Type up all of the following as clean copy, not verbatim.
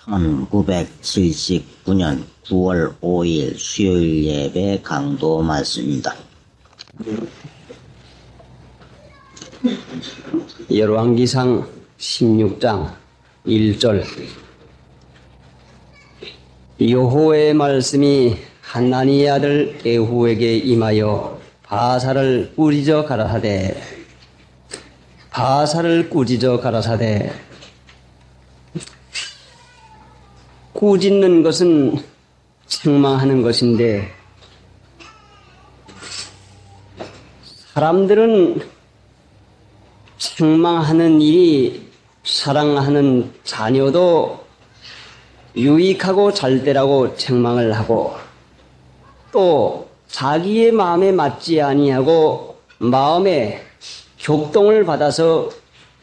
1979년 9월 5일 수요일 예배 강도 말씀입니다. 열왕기상 16장 1절. 여호와의 말씀이 한나니의 아들 에후에게 임하여 바사를 꾸짖어 가라사대 꾸짖는 것은 책망하는 것인데, 사람들은 책망하는 일이 사랑하는 자녀도 유익하고 잘되라고 책망을 하고, 또 자기의 마음에 맞지 아니하고 마음에 격동을 받아서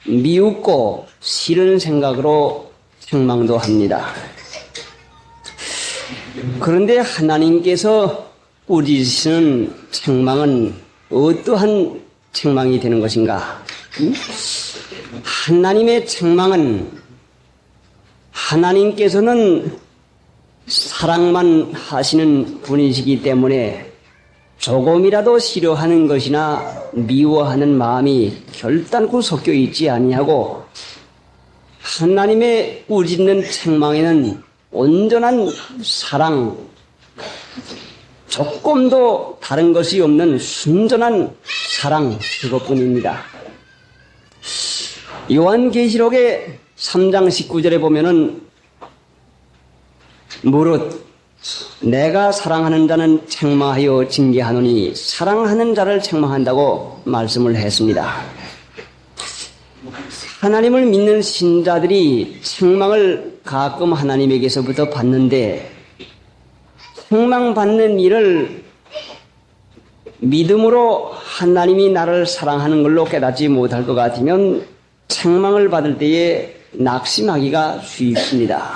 미웃고 싫은 생각으로 책망도 합니다. 그런데 하나님께서 꾸짖으시는 책망은 어떠한 책망이 되는 것인가? 하나님의 책망은, 하나님께서는 사랑만 하시는 분이시기 때문에 조금이라도 싫어하는 것이나 미워하는 마음이 결단코 섞여 있지 아니하고, 하나님의 꾸짖는 책망에는 온전한 사랑, 조금도 다른 것이 없는 순전한 사랑, 그것뿐입니다. 요한계시록의 3장 19절에 보면은 무릇 내가 사랑하는 자는 책망하여 징계하노니 사랑하는 자를 책망한다고 말씀을 했습니다. 하나님을 믿는 신자들이 책망을 가끔 하나님에게서부터 받는데, 책망받는 일을 믿음으로 하나님이 나를 사랑하는 걸로 깨닫지 못할 것 같으면 책망을 받을 때에 낙심하기가 쉽습니다.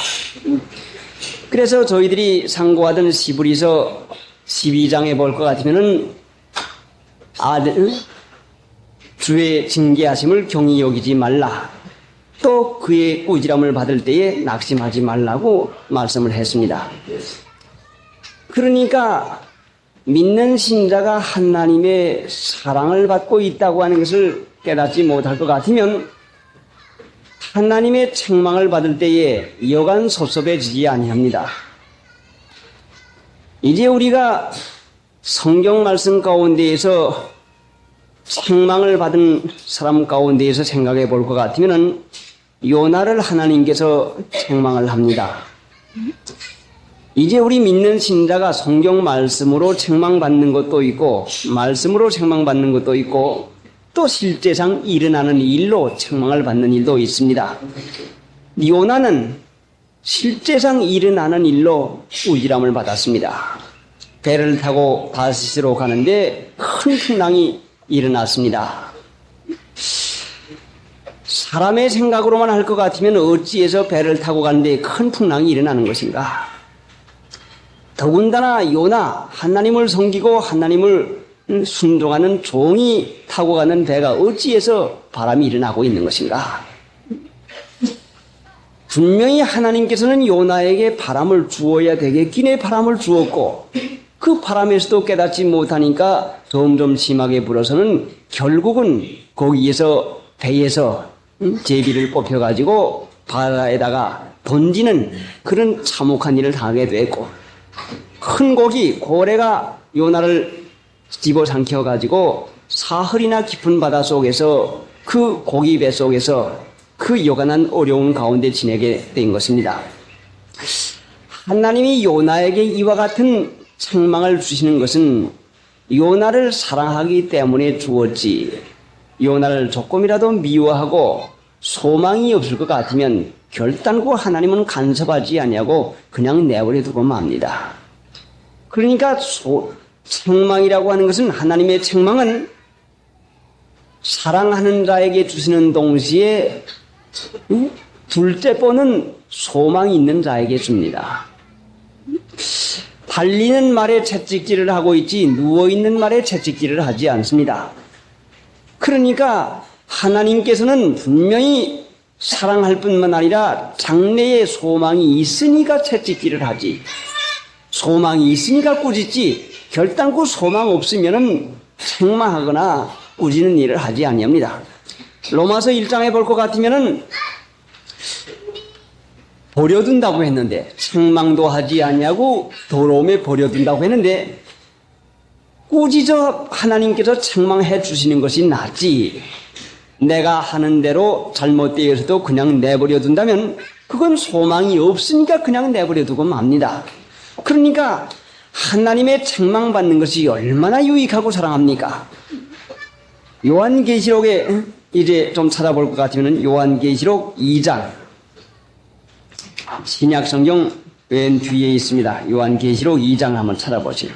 그래서 저희들이 상고하던 시브리서 12장에 볼 것 같으면은 주의 징계하심을 경히 여기지 말라, 또 그의 꾸지람을 받을 때에 낙심하지 말라고 말씀을 했습니다. 그러니까 믿는 신자가 하나님의 사랑을 받고 있다고 하는 것을 깨닫지 못할 것 같으면 하나님의 책망을 받을 때에 여간 섭섭해지지 아니합니다. 이제 우리가 성경 말씀 가운데에서 책망을 받은 사람 가운데에서 생각해 볼 것 같으면 요나를 하나님께서 책망을 합니다. 이제 우리 믿는 신자가 성경 말씀으로 책망받는 것도 있고, 말씀으로 책망받는 것도 있고, 또 실제상 일어나는 일로 책망을 받는 일도 있습니다. 요나는 실제상 일어나는 일로 꾸지람을 받았습니다. 배를 타고 다시스로 가는데 큰 풍랑이 일어났습니다. 사람의 생각으로만 할 것 같으면 어찌해서 배를 타고 가는데 큰 풍랑이 일어나는 것인가? 더군다나 요나, 하나님을 섬기고 하나님을 순종하는 종이 타고 가는 배가 어찌해서 바람이 일어나고 있는 것인가? 분명히 하나님께서는 요나에게 바람을 주어야 되겠기에 바람을 주었고, 그 바람에서도 깨닫지 못하니까 점점 심하게 불어서는 결국은 거기에서 배에서 제비를 뽑혀가지고 바다에다가 던지는 그런 참혹한 일을 당하게 됐고, 큰 고래가 요나를 집어삼켜가지고 사흘이나 깊은 바다 속에서 그 고기 배 속에서 그 여간한 어려운 가운데 지내게 된 것입니다. 하나님이 요나에게 이와 같은 책망을 주시는 것은 요나를 사랑하기 때문에 주었지, 요나를 조금이라도 미워하고 소망이 없을 것 같으면 결단코 하나님은 간섭하지 아니하고 그냥 내버려 두고 맙니다. 그러니까 책망이라고 하는 것은, 하나님의 책망은 사랑하는 자에게 주시는 동시에 둘째 번은 소망이 있는 자에게 줍니다. 달리는 말에 채찍질을 하고 있지 누워있는 말에 채찍질을 하지 않습니다. 그러니까 하나님께서는 분명히 사랑할 뿐만 아니라 장래에 소망이 있으니까 채찍질을 하지. 소망이 있으니까 꾸짖지. 결단코 소망 없으면은 책망하거나 꾸짖는 일을 하지 아니합니다. 로마서 1장에 볼 것 같으면은 버려둔다고 했는데, 책망도 하지 아니하고 더러움에 버려둔다고 했는데, 꾸짖어 하나님께서 책망해 주시는 것이 낫지. 내가 하는 대로 잘못되어서도 그냥 내버려 둔다면 그건 소망이 없으니까 그냥 내버려 두고 맙니다. 그러니까 하나님의 책망받는 것이 얼마나 유익하고 사랑합니까? 요한계시록에 이제 좀 찾아볼 것 같으면 요한계시록 2장 신약성경 맨 뒤에 있습니다. 요한계시록 2장 한번 찾아보세요.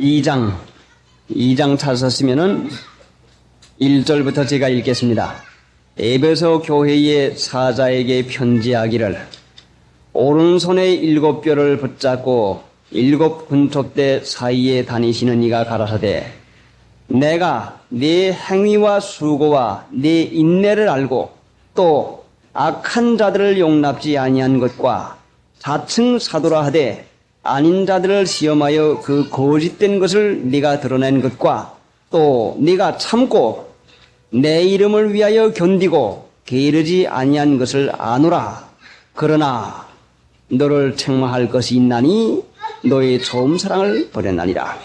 이 장 찾으셨으면은 1절부터 제가 읽겠습니다. 에베소 교회의 사자에게 편지하기를 오른손에 7뼈를 붙잡고 7 군톱대 사이에 다니시는 이가 가라사대 내가 네 행위와 수고와 네 인내를 알고 또 악한 자들을 용납지 아니한 것과 자칭 사도라 하되 아닌 자들을 시험하여 그 거짓된 것을 네가 드러낸 것과 또 네가 참고 내 이름을 위하여 견디고 게으르지 아니한 것을 아노라. 그러나 너를 책망할 것이 있나니 너의 처음 사랑을 버렸나니라.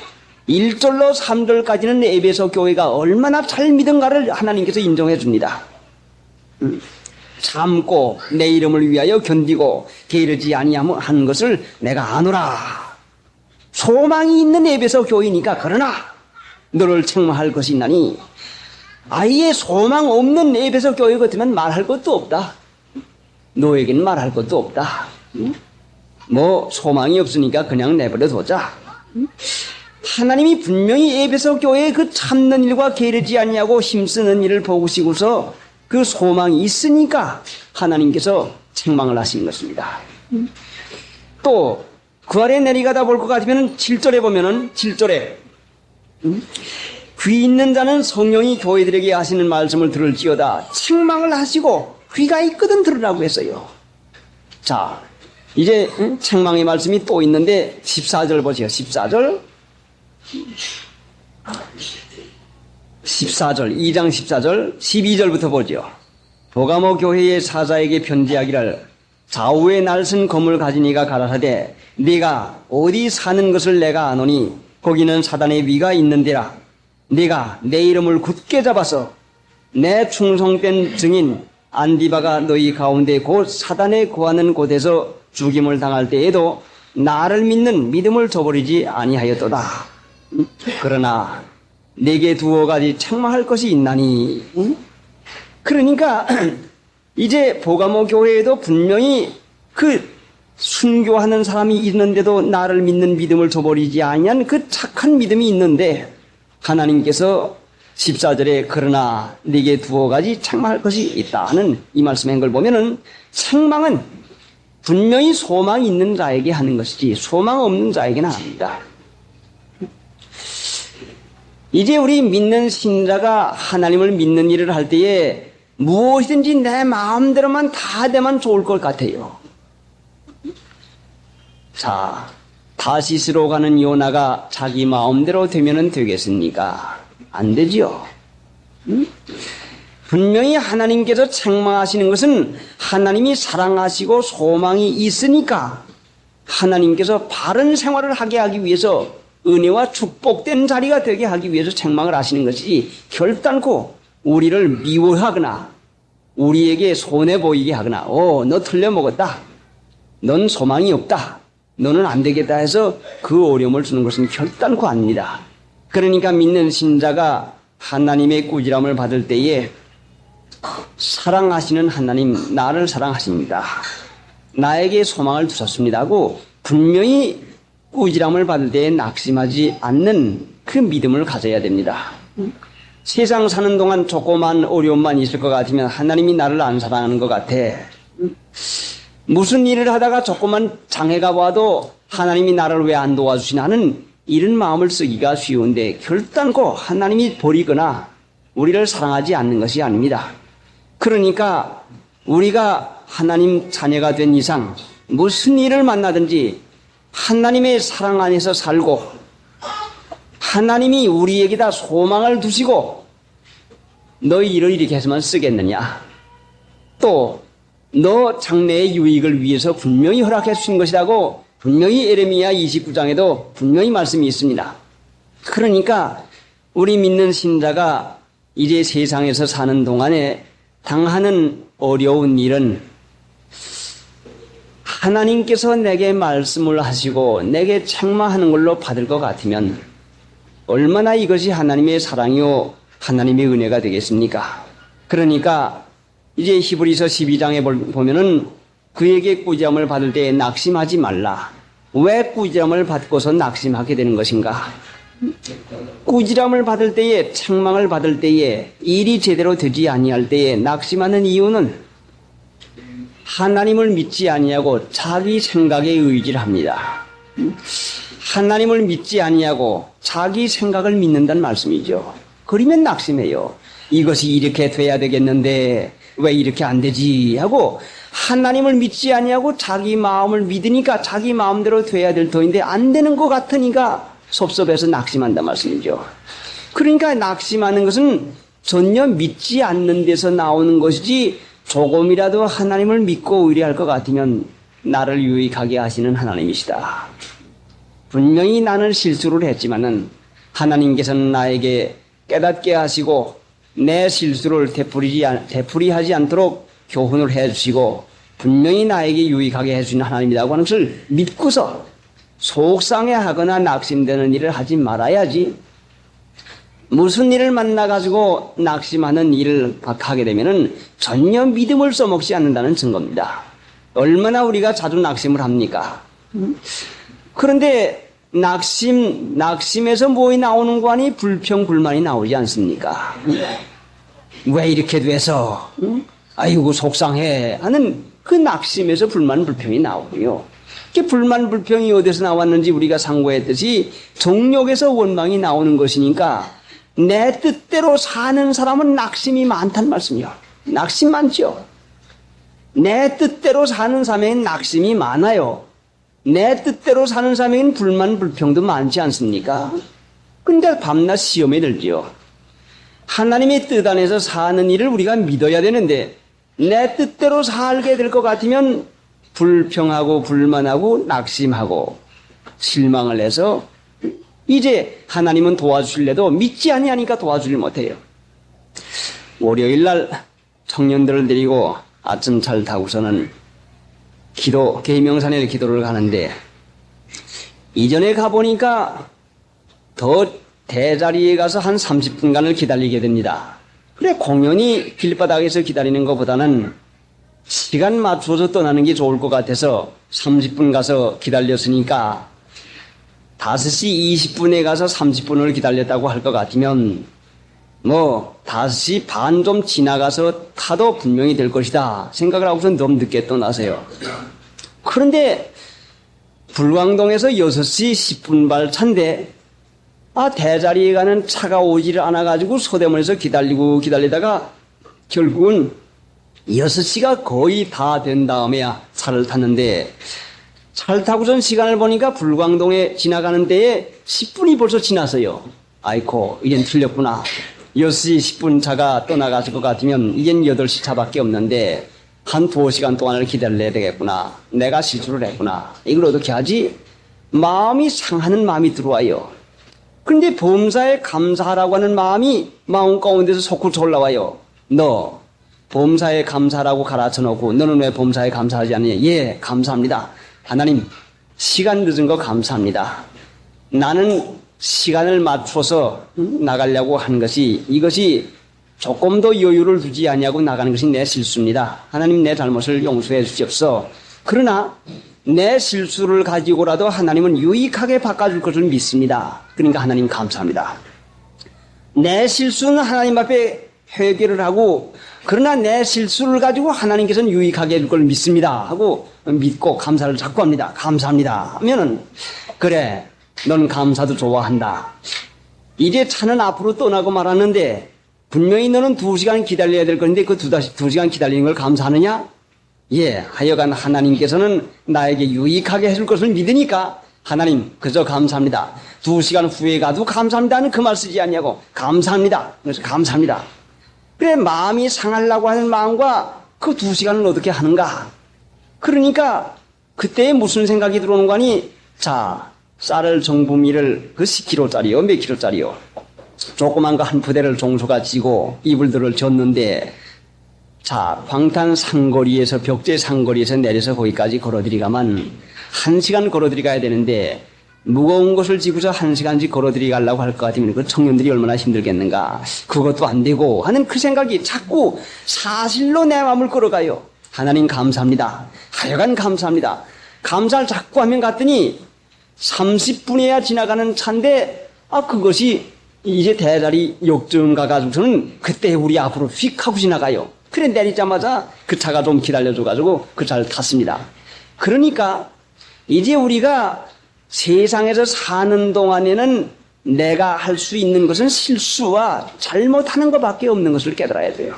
1절로 3절까지는 에베소 교회가 얼마나 잘 믿은가를 하나님께서 인정해 줍니다. 참고 내 이름을 위하여 견디고 게으르지 아니한 것을 내가 아노라. 소망이 있는 에베소 교회니까 그러나 너를 책망할 것이 있나니 아예 소망 없는 에베소 교회 같으면 말할 것도 없다. 너에게는 말할 것도 없다. 뭐 소망이 없으니까 그냥 내버려 둬자. 하나님이 분명히 에베소 교회의 그 참는 일과 게으르지 아니하고 힘쓰는 일을 보시고서 그 소망이 있으니까 하나님께서 책망을 하신 것입니다. 또 그 아래 내려가다 볼 것 같으면 7절에 보면은 7절에 귀 있는 자는 성령이 교회들에게 하시는 말씀을 들을지어다. 책망을 하시고 귀가 있거든 들으라고 했어요. 자, 이제 책망의 말씀이 또 있는데 14절 보세요. 14절 2장 14절 12절부터 보죠. 도가모 교회의 사자에게 편지하기를 좌우에 날선 검을 가진 이가 가라사대 네가 어디 사는 것을 내가 아노니 거기는 사단의 위가 있는데라. 네가 내 이름을 굳게 잡아서 내 충성된 증인 안디바가 너희 가운데 곧 사단에 거하는 곳에서 죽임을 당할 때에도 나를 믿는 믿음을 저버리지 아니하였도다. 그러나 내게 두어 가지 책망할 것이 있나니. 그러니까 이제 보가모 교회에도 분명히 그 순교하는 사람이 있는데도 나를 믿는 믿음을 저버리지 아니한 그 착한 믿음이 있는데 하나님께서 14절에 그러나 네게 두어 가지 책망할 것이 있다 하는 이 말씀인 걸 보면은 책망은 분명히 소망이 있는 자에게 하는 것이지 소망 없는 자에게는 아닙니다. 이제 우리 믿는 신자가 하나님을 믿는 일을 할 때에 무엇이든지 내 마음대로만 다 되면 좋을 것 같아요. 자, 다시스로 가는 요나가 자기 마음대로 되면 되겠습니까? 안 되지요. 분명히 하나님께서 책망하시는 것은 하나님이 사랑하시고 소망이 있으니까 하나님께서 바른 생활을 하게 하기 위해서 은혜와 축복된 자리가 되게 하기 위해서 책망을 하시는 것이 결단코 우리를 미워하거나 우리에게 손해보이게 하거나 너 틀려먹었다. 넌 소망이 없다. 너는 안 되겠다 해서 그 어려움을 주는 것은 결단코 아닙니다. 그러니까 믿는 신자가 하나님의 꾸지람을 받을 때에 사랑하시는 하나님 나를 사랑하십니다. 나에게 소망을 주셨습니다 하고 분명히 꾸지람을 받을 때에 낙심하지 않는 그 믿음을 가져야 됩니다. 세상 사는 동안 조그만 어려움만 있을 것 같으면 하나님이 나를 안 사랑하는 것 같아. 무슨 일을 하다가 조그만 장애가 와도 하나님이 나를 왜 안 도와주시나 하는 이런 마음을 쓰기가 쉬운데 결단코 하나님이 버리거나 우리를 사랑하지 않는 것이 아닙니다. 그러니까 우리가 하나님 자녀가 된 이상 무슨 일을 만나든지 하나님의 사랑 안에서 살고 하나님이 우리에게다 소망을 두시고 너희 일을 이렇게 해서만 쓰겠느냐, 또 너 장래의 유익을 위해서 분명히 허락해 주신 것이라고 분명히 예레미야 29장에도 분명히 말씀이 있습니다. 그러니까 우리 믿는 신자가 이제 세상에서 사는 동안에 당하는 어려운 일은 하나님께서 내게 말씀을 하시고 내게 책망하는 걸로 받을 것 같으면 얼마나 이것이 하나님의 사랑이요 하나님의 은혜가 되겠습니까? 그러니까 이제 히브리서 12장에 보면은 그에게 꾸지람을 받을 때에 낙심하지 말라. 왜 꾸지람을 받고서 낙심하게 되는 것인가? 꾸지람을 받을 때에, 책망을 받을 때에, 일이 제대로 되지 아니할 때에 낙심하는 이유는 하나님을 믿지 아니하고 자기 생각에 의지를 합니다. 하나님을 믿지 아니하고 자기 생각을 믿는다는 말씀이죠. 그러면 낙심해요. 이것이 이렇게 돼야 되겠는데 왜 이렇게 안 되지 하고 하나님을 믿지 아니하고 자기 마음을 믿으니까 자기 마음대로 돼야 될 터인데 안 되는 것 같으니까 섭섭해서 낙심한다 말씀이죠. 그러니까 낙심하는 것은 전혀 믿지 않는 데서 나오는 것이지 조금이라도 하나님을 믿고 의뢰할 것 같으면 나를 유익하게 하시는 하나님이시다. 분명히 나는 실수를 했지만은 하나님께서는 나에게 깨닫게 하시고 내 실수를 되풀이하지 않도록 교훈을 해주시고 분명히 나에게 유익하게 해주시는 하나님이라고 하는 것을 믿고서 속상해하거나 낙심되는 일을 하지 말아야지. 무슨 일을 만나가지고 낙심하는 일을 하게 되면은 전혀 믿음을 써먹지 않는다는 증거입니다. 얼마나 우리가 자주 낙심을 합니까? 그런데 낙심에서 뭐이 나오는 거 아니? 불평, 불만이 나오지 않습니까? 왜 이렇게 돼서? 아이고, 속상해. 하는 그 낙심에서 불만, 불평이 나오고요. 그 불만, 불평이 어디서 나왔는지 우리가 상고했듯이 정욕에서 원망이 나오는 것이니까 내 뜻대로 사는 사람은 낙심이 많다는 말씀이요. 낙심 많죠? 내 뜻대로 사는 사람에는 낙심이 많아요. 내 뜻대로 사는 사람에게는 불만, 불평도 많지 않습니까? 근데 밤낮 시험에 들지요. 하나님의 뜻 안에서 사는 일을 우리가 믿어야 되는데 내 뜻대로 살게 될 것 같으면 불평하고 불만하고 낙심하고 실망을 해서 이제 하나님은 도와주실래도 믿지 아니하니까 도와주질 못해요. 월요일날 청년들을 데리고 아침 잘 타고서는 계명산에 기도를 가는데 이전에 가보니까 더 대자리에 가서 한 30분간을 기다리게 됩니다. 그래, 공연히 길바닥에서 기다리는 것보다는 시간 맞춰서 떠나는 게 좋을 것 같아서 30분 가서 기다렸으니까 5시 20분에 가서 30분을 기다렸다고 할 것 같으면 5시 반 좀 지나가서 타도 분명히 될 것이다 생각을 하고선 너무 늦게 떠나세요. 그런데 불광동에서 6시 10분 발 차인데 대자리에 가는 차가 오지를 않아가지고 서대문에서 기다리다가 결국은 6시가 거의 다 된 다음에야 차를 탔는데 차를 타고선 시간을 보니까 불광동에 지나가는 데에 10분이 벌써 지났어요. 아이고, 이젠 틀렸구나. 6시 10분 차가 떠나갔을 것 같으면 이젠 8시 차밖에 없는데 한 2시간 동안을 기다려야 되겠구나. 내가 실수를 했구나. 이걸 어떻게 하지? 마음이 상하는 마음이 들어와요. 그런데 범사에 감사하라고 하는 마음이 마음 가운데서 솟구쳐 올라와요. 너 범사에 감사하라고 가르쳐 놓고 너는 왜 범사에 감사하지 않느냐? 예, 감사합니다. 하나님, 시간 늦은 거 감사합니다. 나는 시간을 맞춰서 나가려고 한 이것이 조금 더 여유를 두지 아니하고 나가는 것이 내 실수입니다. 하나님, 내 잘못을 용서해 주시옵소서. 그러나 내 실수를 가지고라도 하나님은 유익하게 바꿔줄 것을 믿습니다. 그러니까 하나님 감사합니다. 내 실수는 하나님 앞에 회개를 하고 그러나 내 실수를 가지고 하나님께서는 유익하게 해줄 걸 믿습니다 하고 믿고 감사를 자꾸 합니다. 감사합니다 하면은 그래 넌 감사도 좋아한다. 이제 차는 앞으로 떠나고 말았는데 분명히 너는 2시간 기다려야 될 건데 그 2시간 기다리는 걸 감사하느냐? 예, 하여간 하나님께서는 나에게 유익하게 해줄 것을 믿으니까 하나님 그저 감사합니다. 2시간 후에 가도 감사합니다는 그 말 쓰지 않냐고. 감사합니다. 그래서 감사합니다. 그래 마음이 상하려고 하는 마음과 그 2시간을 어떻게 하는가? 그러니까 그때 무슨 생각이 들어오는 거니? 자, 쌀을 정부미를 그 10kg짜리요 몇 kg짜리요 조그만 거 한 푸대를 종소가 지고 이불들을 졌는데 자 광탄 상거리에서 벽제 상거리에서 내려서 거기까지 걸어들이가만 1시간 걸어들이가야 되는데 무거운 것을 지고서 1시간씩 걸어들이가려고 할 것 같으면 그 청년들이 얼마나 힘들겠는가. 그것도 안 되고 하는 그 생각이 자꾸 사실로 내 마음을 끌어가요. 하나님 감사합니다. 하여간 감사합니다. 감사를 자꾸 하면 갔더니 30분이야 지나가는 차인데 그것이 이제 대자리 역점 가가지고서는 그때 우리 앞으로 휙 하고 지나가요. 그래 내리자마자 그 차가 좀 기다려줘가지고 그 차를 탔습니다. 그러니까 이제 우리가 세상에서 사는 동안에는 내가 할 수 있는 것은 실수와 잘못하는 것밖에 없는 것을 깨달아야 돼요.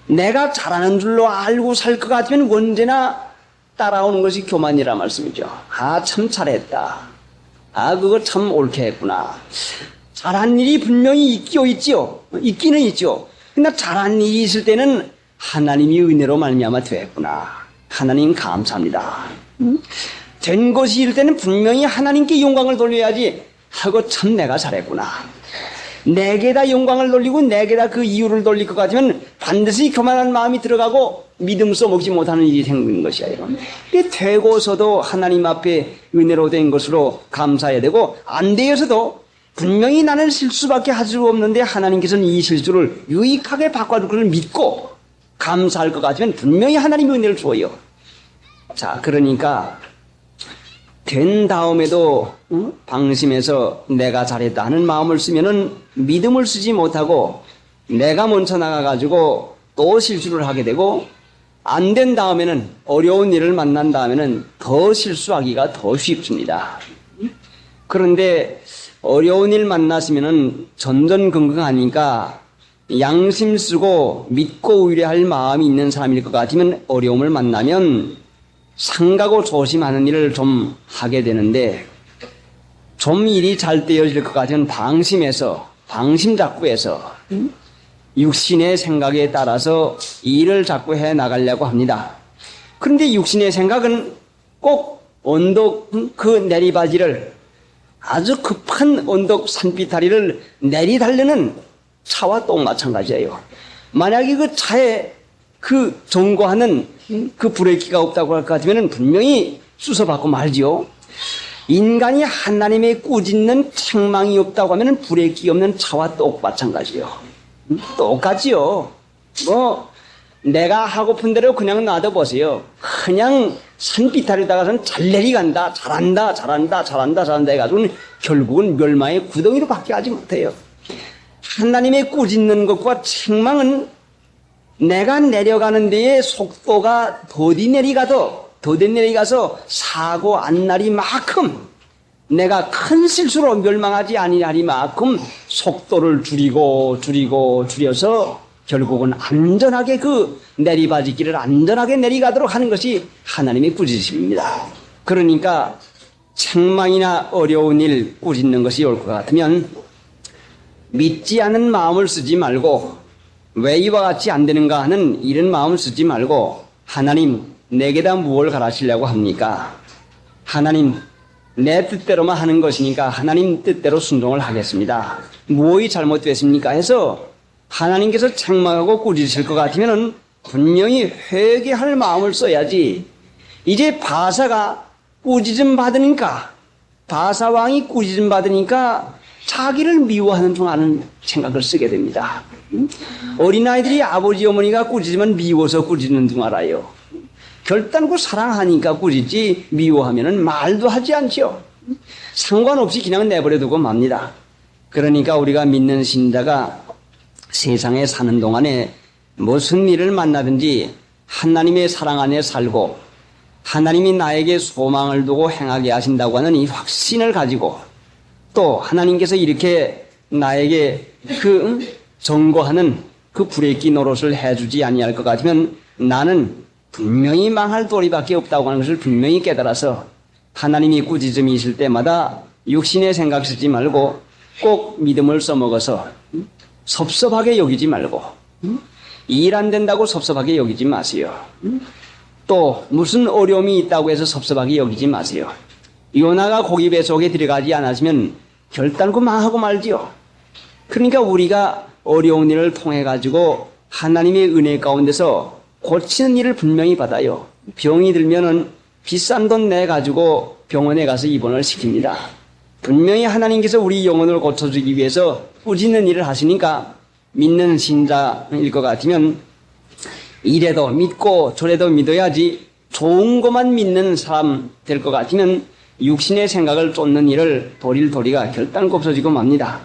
내가 잘하는 줄로 알고 살 것 같으면 언제나 따라오는 것이 교만이라 말씀이죠. 참 잘했다. 그거 참 옳게 했구나. 잘한 일이 분명히 있지요. 있기는 있죠. 근데 잘한 일이 있을 때는 하나님이 은혜로 말미암아 되었구나. 하나님 감사합니다. 된 것이 일 때는 분명히 하나님께 영광을 돌려야지 하고 참 내가 잘했구나. 내게다 영광을 돌리고 내게다 그 이유를 돌릴 것 같으면 반드시 교만한 마음이 들어가고 믿음 써먹지 못하는 일이 생기는 것이야. 이게 되고서도 하나님 앞에 은혜로 된 것으로 감사해야 되고 안 되어서도 분명히 나는 실수밖에 할 수 없는데 하나님께서는 이 실수를 유익하게 바꿔줄 것을 믿고 감사할 것 같으면 분명히 하나님이 은혜를 줘요. 자, 그러니까 된 다음에도 방심해서 내가 잘했다 하는 마음을 쓰면은 믿음을 쓰지 못하고 내가 먼저 나가가지고 또 실수를 하게 되고 안 된 다음에는 어려운 일을 만난 다음에는 더 실수하기가 더 쉽습니다. 그런데 어려운 일 만났으면은 전전긍긍하니까 양심 쓰고 믿고 의뢰할 마음이 있는 사람일 것 같으면 어려움을 만나면 상가고 조심하는 일을 좀 하게 되는데 좀 일이 잘 되어질 것 같으면 방심작구해서 육신의 생각에 따라서 일을 자꾸 해 나가려고 합니다. 그런데 육신의 생각은 꼭 언덕 그 내리바지를 아주 급한 언덕 산비탈이를 내리달려는 차와 똑 마찬가지예요. 만약에 그 차에 그 점거하는 그 브레이크가 없다고 할 것 같으면 분명히 수서받고 말지요. 인간이 하나님의 꾸짖는 책망이 없다고 하면 브레이크 없는 차와 똑 마찬가지요. 똑같지요. 내가 하고픈 대로 그냥 놔둬보세요. 그냥 산비탈에다가서는 잘 내리간다, 잘한다 해가지고는 결국은 멸망의 구덩이로 밖에 하지 못해요. 하나님의 꾸짖는 것과 책망은 내가 내려가는 데에 속도가 더디 내리가서 사고 안 나리만큼 내가 큰 실수로 멸망하지 아니하리만큼 속도를 줄여서 결국은 안전하게 그 내리바지길을 안전하게 내리가도록 하는 것이 하나님의 꾸짖음입니다. 그러니까 책망이나 어려운 일 꾸짖는 것이 올 것 같으면 믿지 않은 마음을 쓰지 말고 왜 이와 같이 안 되는가 하는 이런 마음을 쓰지 말고 하나님 내게다 무엇을 가르치려고 합니까? 하나님 내 뜻대로만 하는 것이니까 하나님 뜻대로 순종을 하겠습니다. 무엇이 잘못됐습니까? 해서 하나님께서 책망하고 꾸짖으실 것 같으면 분명히 회개할 마음을 써야지. 이제 바사가 꾸짖음 받으니까 바사왕이 꾸짖음 받으니까 자기를 미워하는 중 하는 생각을 쓰게 됩니다. 어린아이들이 아버지 어머니가 꾸짖으면 미워서 꾸짖는 줄 알아요. 결단코 사랑하니까 꾸짖지 미워하면은 말도 하지 않죠. 상관없이 그냥 내버려 두고 맙니다. 그러니까 우리가 믿는 신자가 세상에 사는 동안에 무슨 일을 만나든지 하나님의 사랑 안에 살고 하나님이 나에게 소망을 두고 행하게 하신다고 하는 이 확신을 가지고 또 하나님께서 이렇게 나에게 정거하는 그 브레이크 노릇을 해주지 아니할 것 같으면 나는 분명히 망할 도리밖에 없다고 하는 것을 분명히 깨달아서 하나님이 꾸짖음이 있을 때마다 육신의 생각 쓰지 말고 꼭 믿음을 써먹어서 섭섭하게 여기지 말고 일 안 된다고 섭섭하게 여기지 마세요. 또 무슨 어려움이 있다고 해서 섭섭하게 여기지 마세요. 요나가 고기 뱃속에 들어가지 않았으면 결단코 망하고 말지요. 그러니까 우리가 어려운 일을 통해 가지고 하나님의 은혜 가운데서 고치는 일을 분명히 받아요. 병이 들면은 비싼 돈 내 가지고 병원에 가서 입원을 시킵니다. 분명히 하나님께서 우리 영혼을 고쳐주기 위해서 꾸짖는 일을 하시니까 믿는 신자일 것 같으면 이래도 믿고 저래도 믿어야지 좋은 것만 믿는 사람 될 것 같으면 육신의 생각을 쫓는 일을 도릴 도리가 결단코 없어지고 맙니다.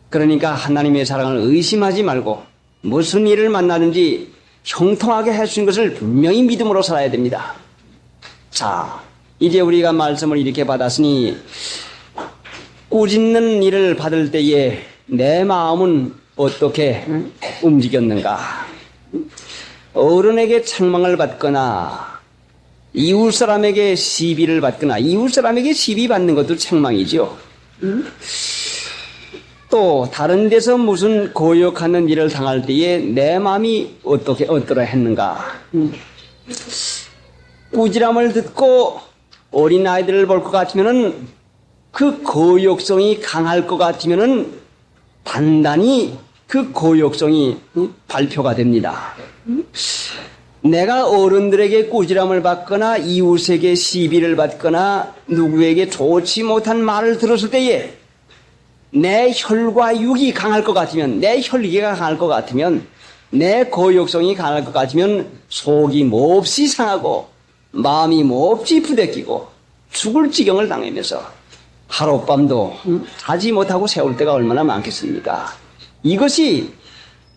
그러니까 하나님의 사랑을 의심하지 말고 무슨 일을 만나든지 형통하게 할 수 있는 것을 분명히 믿음으로 살아야 됩니다. 자, 이제 우리가 말씀을 이렇게 받았으니 꾸짖는 일을 받을 때에 내 마음은 어떻게 움직였는가? 어른에게 책망을 받거나 이웃 사람에게 시비를 받거나 이웃 사람에게 시비 받는 것도 책망이죠. 또 다른 데서 무슨 고역하는 일을 당할 때에 내 마음이 어떠라 했는가? 꾸지람을 듣고 어린아이들을 볼 것 같으면은 그 고역성이 강할 것 같으면은 단단히 그 고역성이 발표가 됩니다. 내가 어른들에게 꾸지람을 받거나 이웃에게 시비를 받거나 누구에게 좋지 못한 말을 들었을 때에 내 혈과 육이 강할 것 같으면, 내 혈기가 강할 것 같으면, 내 고역성이 강할 것 같으면 속이 몹시 상하고 마음이 몹시 부대끼고 죽을 지경을 당하면서 하룻밤도 자지 못하고 세울 때가 얼마나 많겠습니까? 이것이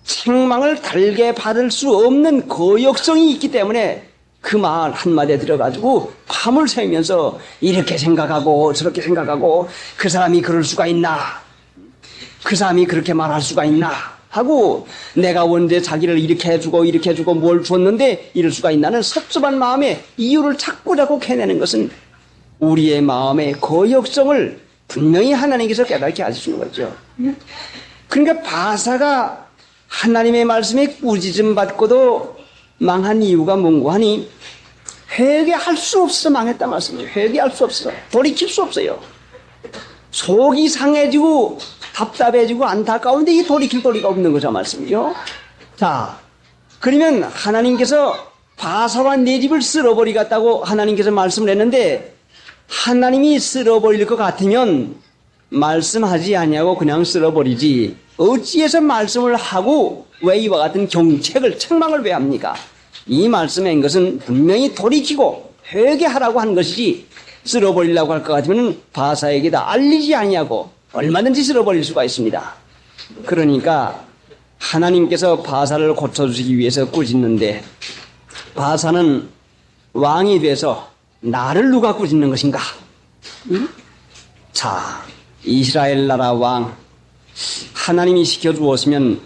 책망을 달게 받을 수 없는 거역성이 있기 때문에 그 말 한마디에 들어가지고 밤을 새면서 이렇게 생각하고 저렇게 생각하고 그 사람이 그럴 수가 있나? 그 사람이 그렇게 말할 수가 있나? 하고 내가 언제 자기를 이렇게 해주고 뭘 줬는데 이럴 수가 있나는 섭섭한 마음에 이유를 자꾸 캐내는 것은 우리의 마음의 거역성을 분명히 하나님께서 깨닫게 하시는 거죠. 그러니까 바사가 하나님의 말씀에 꾸짖음 받고도 망한 이유가 뭔고 하니 회개할 수 없어 망했단 말씀이죠. 회개할 수 없어. 돌이킬 수 없어요. 속이 상해지고 답답해지고 안타까운데 이 돌이킬 도리가 없는 거죠 말씀이죠. 자, 그러면 하나님께서 바사와 내 집을 쓸어버리겠다고 하나님께서 말씀을 했는데 하나님이 쓸어버릴 것 같으면 말씀하지 아니하고 그냥 쓸어버리지 어찌해서 말씀을 하고 왜 이와 같은 경책을 책망을 왜 합니까? 이 말씀한 것은 분명히 돌이키고 회개하라고 한 것이지 쓸어버리려고 할 것 같으면 바사에게 다 알리지 아니하고 얼마든지 쓸어버릴 수가 있습니다. 그러니까 하나님께서 바사를 고쳐주시기 위해서 꾸짖는데 바사는 왕이 돼서 나를 누가 꾸짖는 것인가? 자, 이스라엘 나라 왕 하나님이 시켜주었으면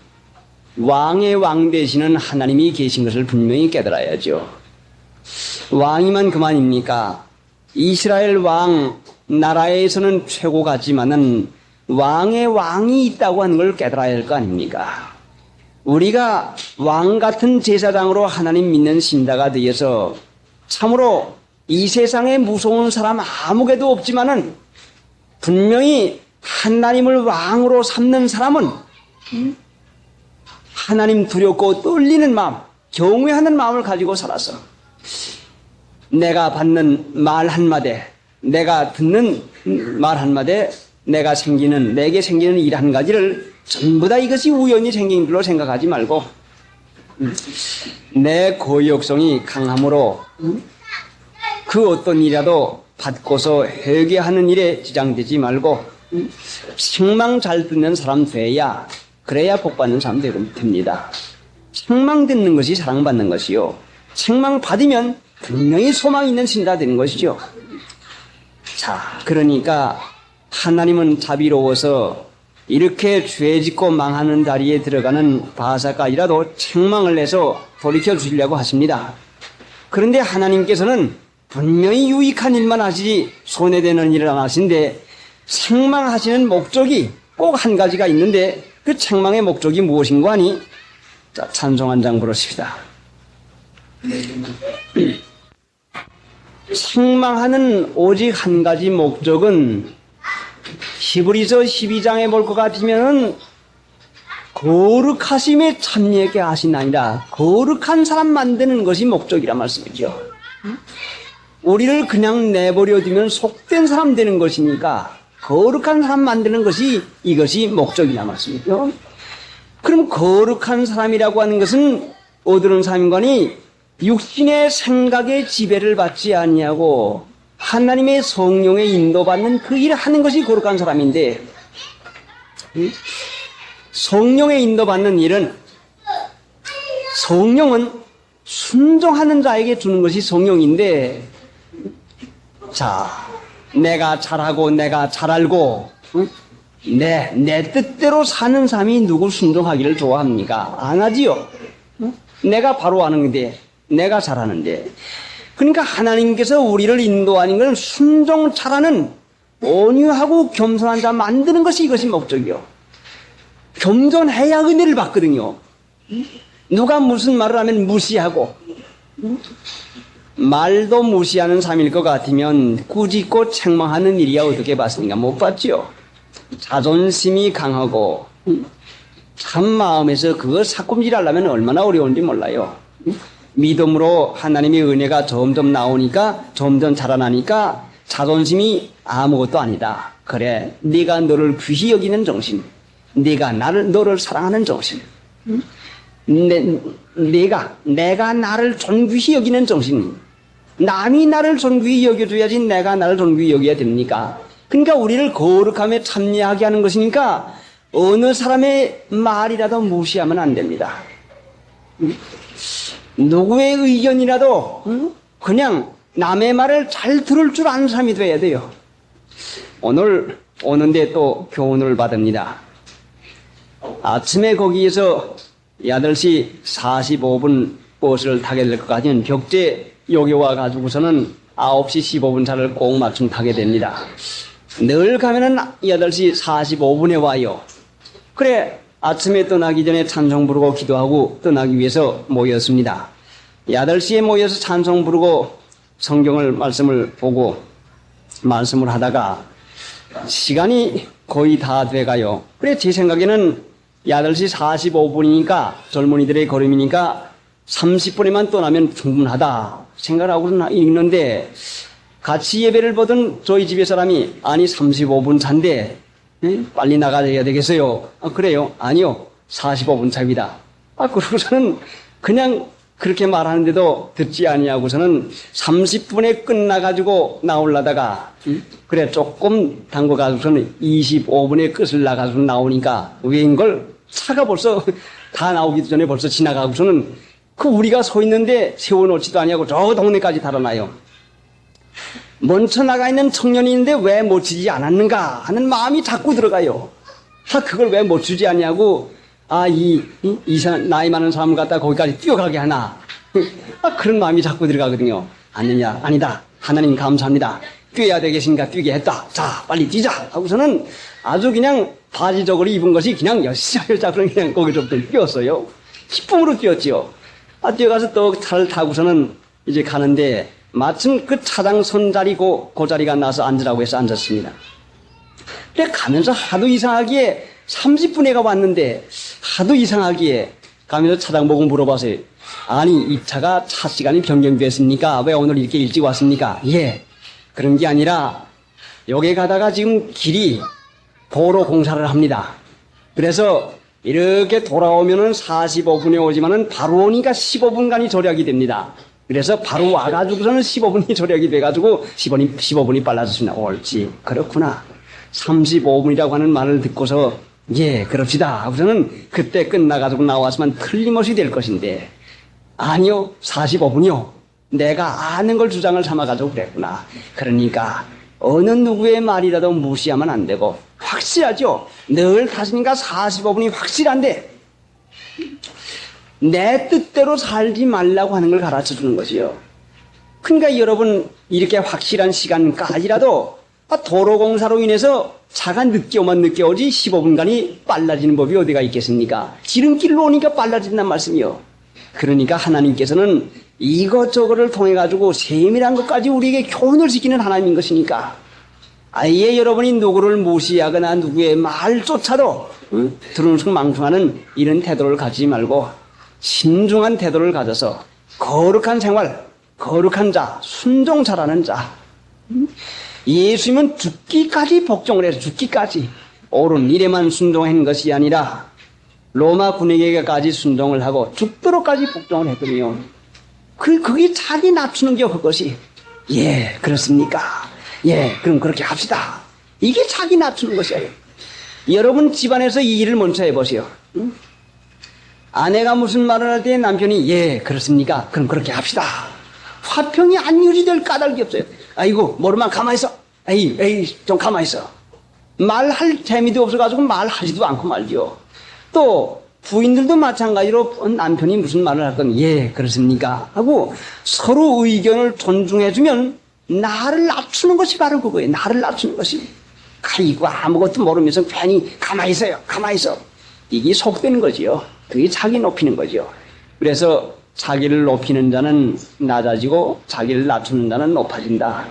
왕의 왕 되시는 하나님이 계신 것을 분명히 깨달아야죠. 왕이면 그만입니까? 이스라엘 왕 나라에서는 최고 같지만은 왕의 왕이 있다고 하는 걸 깨달아야 할 거 아닙니까? 우리가 왕 같은 제사장으로 하나님 믿는 신자가 되어서 참으로 이 세상에 무서운 사람 아무개도 없지만은 분명히 하나님을 왕으로 삼는 사람은 하나님 두렵고 떨리는 마음, 경외하는 마음을 가지고 살아서 내가 받는 말 한마디, 내가 듣는 말 한마디, 내게 생기는 일 한 가지를 전부 다 이것이 우연히 생긴 줄로 생각하지 말고 내 고역성이 강함으로 그 어떤 일이라도 받고서 회개하는 일에 지장되지 말고 책망 잘 듣는 사람 돼야 그래야 복받는 사람 됩니다. 책망 듣는 것이 사랑받는 것이요. 책망 받으면 분명히 소망이 있는 신자 되는 것이죠. 자, 그러니까 하나님은 자비로워서 이렇게 죄 짓고 망하는 자리에 들어가는 바사까지라도 책망을 내서 돌이켜 주시려고 하십니다. 그런데 하나님께서는 분명히 유익한 일만 하시지 손해되는 일을 안 하신데 책망하시는 목적이 꼭 한 가지가 있는데 그 책망의 목적이 무엇인가 하니 자, 찬송 한 장 부르십시다. 책망하는 오직 한 가지 목적은 히브리서 12장에 볼 것 같으면 거룩하심에 참여하게 하시나이다. 거룩한 사람 만드는 것이 목적이란 말씀이죠. 우리를 그냥 내버려 두면 속된 사람 되는 것이니까 거룩한 사람 만드는 것이 이것이 목적이란 말씀이죠. 그럼 거룩한 사람이라고 하는 것은 어떤 사람인가니 육신의 생각의 지배를 받지 아니하고 하나님의 성령의 인도받는 그 일을 하는 것이 거룩한 사람인데 성령의 인도받는 일은 성령은 순종하는 자에게 주는 것이 성령인데 자, 내가 잘하고 내가 잘 알고 내 뜻대로 사는 사람이 누구 순종하기를 좋아합니까? 안 하지요. 내가 바로 아는데 내가 잘하는데 그러니까 하나님께서 우리를 인도하는 것은 순종 잘하는 온유하고 겸손한 자 만드는 것이 이것이 목적이요. 겸손해야 은혜를 받거든요. 누가 무슨 말을 하면 무시하고 말도 무시하는 삶일 것 같으면 꾸짖고 책망하는 일이야 어떻게 봤습니까? 못 봤죠. 자존심이 강하고 참 마음에서 그거 사꿈질하려면 얼마나 어려운지 몰라요. 믿음으로 하나님의 은혜가 점점 나오니까 점점 자라나니까 자존심이 아무것도 아니다. 그래, 네가 너를 귀히 여기는 정신, 네가 너를 사랑하는 정신, 내가 나를 존귀히 여기는 정신, 남이 나를 존귀히 여겨줘야지 내가 나를 존귀히 여겨야 됩니까? 그러니까 우리를 거룩함에 참여하게 하는 것이니까 어느 사람의 말이라도 무시하면 안 됩니다. 누구의 의견이라도 그냥 남의 말을 잘 들을 줄 아는 사람이 돼야 돼요. 오늘 오는데 또 교훈을 받습니다. 아침에 거기에서 8시 45분 버스를 타게 될 것 같으면 벽제 여기 와가지고서는 9시 15분 차를 꼭 맞춤 타게 됩니다. 늘 가면은 8시 45분에 와요. 그래, 아침에 떠나기 전에 찬송 부르고 기도하고 떠나기 위해서 모였습니다. 8시에 모여서 찬송 부르고 성경을 말씀을 보고 말씀을 하다가 시간이 거의 다 돼가요. 그래, 제 생각에는 8시 45분이니까 젊은이들의 걸음이니까 30분에만 떠나면 충분하다 생각하고 있는데 같이 예배를 보던 저희 집의 사람이 아니 35분 차인데 빨리 나가야 되겠어요. 그래요? 아니요, 45분 차입니다. 그러고서는 그냥 그렇게 말하는데도 듣지 아니하고서는 30분에 끝나가지고 나오려다가 그래 조금 담궈가지고서는 25분에 끝을 나가서 나오니까 왜인걸 차가 벌써 다 나오기도 전에 벌써 지나가고서는 그 우리가 서 있는데 세워놓지도 아니하고 저 동네까지 달아나요. 먼저 나가 있는 청년이 있는데 왜 못 주지 않았는가 하는 마음이 자꾸 들어가요. 그걸 왜 못 주지 않냐고 나이 많은 사람 갖다 거기까지 뛰어가게 하나. 그런 마음이 자꾸 들어가거든요. 아니다. 하나님 감사합니다. 뛰어야 되겠으니까 뛰게 했다. 자, 빨리 뛰자. 하고서는 아주 그냥 바지적으로 입은 것이 그냥 열심히 그냥 거기서부터 뛰었어요. 기쁨으로 뛰었지요. 뛰어가서 또 차를 타고서는 이제 가는데 마침 그 차장 손자리고 그 자리가 나서 앉으라고 해서 앉았습니다. 근데 가면서 하도 이상하기에 30분에가 왔는데 하도 이상하기에 가면서 차장 보고 물어봐서요. 아니, 이 차가 차 시간이 변경됐습니까? 왜 오늘 이렇게 일찍 왔습니까? 예. 그런 게 아니라 여기 가다가 지금 길이 도로 공사를 합니다. 그래서 이렇게 돌아오면은 45분에 오지만은 바로 오니까 15분간이 절약이 됩니다. 그래서 바로 와가지고서는 15분이 절약이 돼가지고 15분이 빨라졌습니다. 옳지. 그렇구나. 35분이라고 하는 말을 듣고서 예, 그럽시다. 우선은 그때 끝나가지고 나왔으면 틀림없이 될 것인데, 아니요, 45분이요. 내가 아는 걸 주장을 삼아가지고 그랬구나. 그러니까 어느 누구의 말이라도 무시하면 안 되고 확실하죠. 늘 다시니까 45분이 확실한데 내 뜻대로 살지 말라고 하는 걸 가르쳐 주는 것이요. 그러니까 여러분 이렇게 확실한 시간까지라도 도로공사로 인해서 차가 늦게 오지 15분간이 빨라지는 법이 어디가 있겠습니까? 지름길로 오니까 빨라진단 말씀이요. 그러니까 하나님께서는 이것저것을 통해 가지고 세밀한 것까지 우리에게 교훈을 시키는 하나님인 것이니까 아예 여러분이 누구를 무시하거나 누구의 말조차도 드릉숭망숭하는 이런 태도를 가지지 말고 신중한 태도를 가져서 거룩한 생활, 거룩한 자, 순종 잘하는 자. 예수님은 죽기까지 복종을 해서 죽기까지 옳은 일에만 순종한 것이 아니라 로마 군에게까지 순종을 하고 죽도록까지 복종을 했거든요. 그게 자기 낮추는 게 그것이. 예, 그렇습니까? 예, 그럼 그렇게 합시다. 이게 자기 낮추는 것이에요. 여러분 집안에서 이 일을 먼저 해보세요. 응? 아내가 무슨 말을 할 때 남편이 예, 그렇습니까? 그럼 그렇게 합시다. 화평이 안 유지될 까닭이 없어요. 아이고, 모르면 가만히 있어. 에이, 좀 가만히 있어. 말할 재미도 없어가지고 말하지도 않고 말지요. 또 부인들도 마찬가지로 남편이 무슨 말을 할 건 예, 그렇습니까? 하고 서로 의견을 존중해주면 나를 낮추는 것이 바로 그거예요. 나를 낮추는 것이. 아이고, 아무것도 모르면서 괜히 가만히 있어요. 가만히 있어. 이게 속되는 거지요. 그게 자기 높이는 거죠. 그래서 자기를 높이는 자는 낮아지고 자기를 낮추는 자는 높아진다.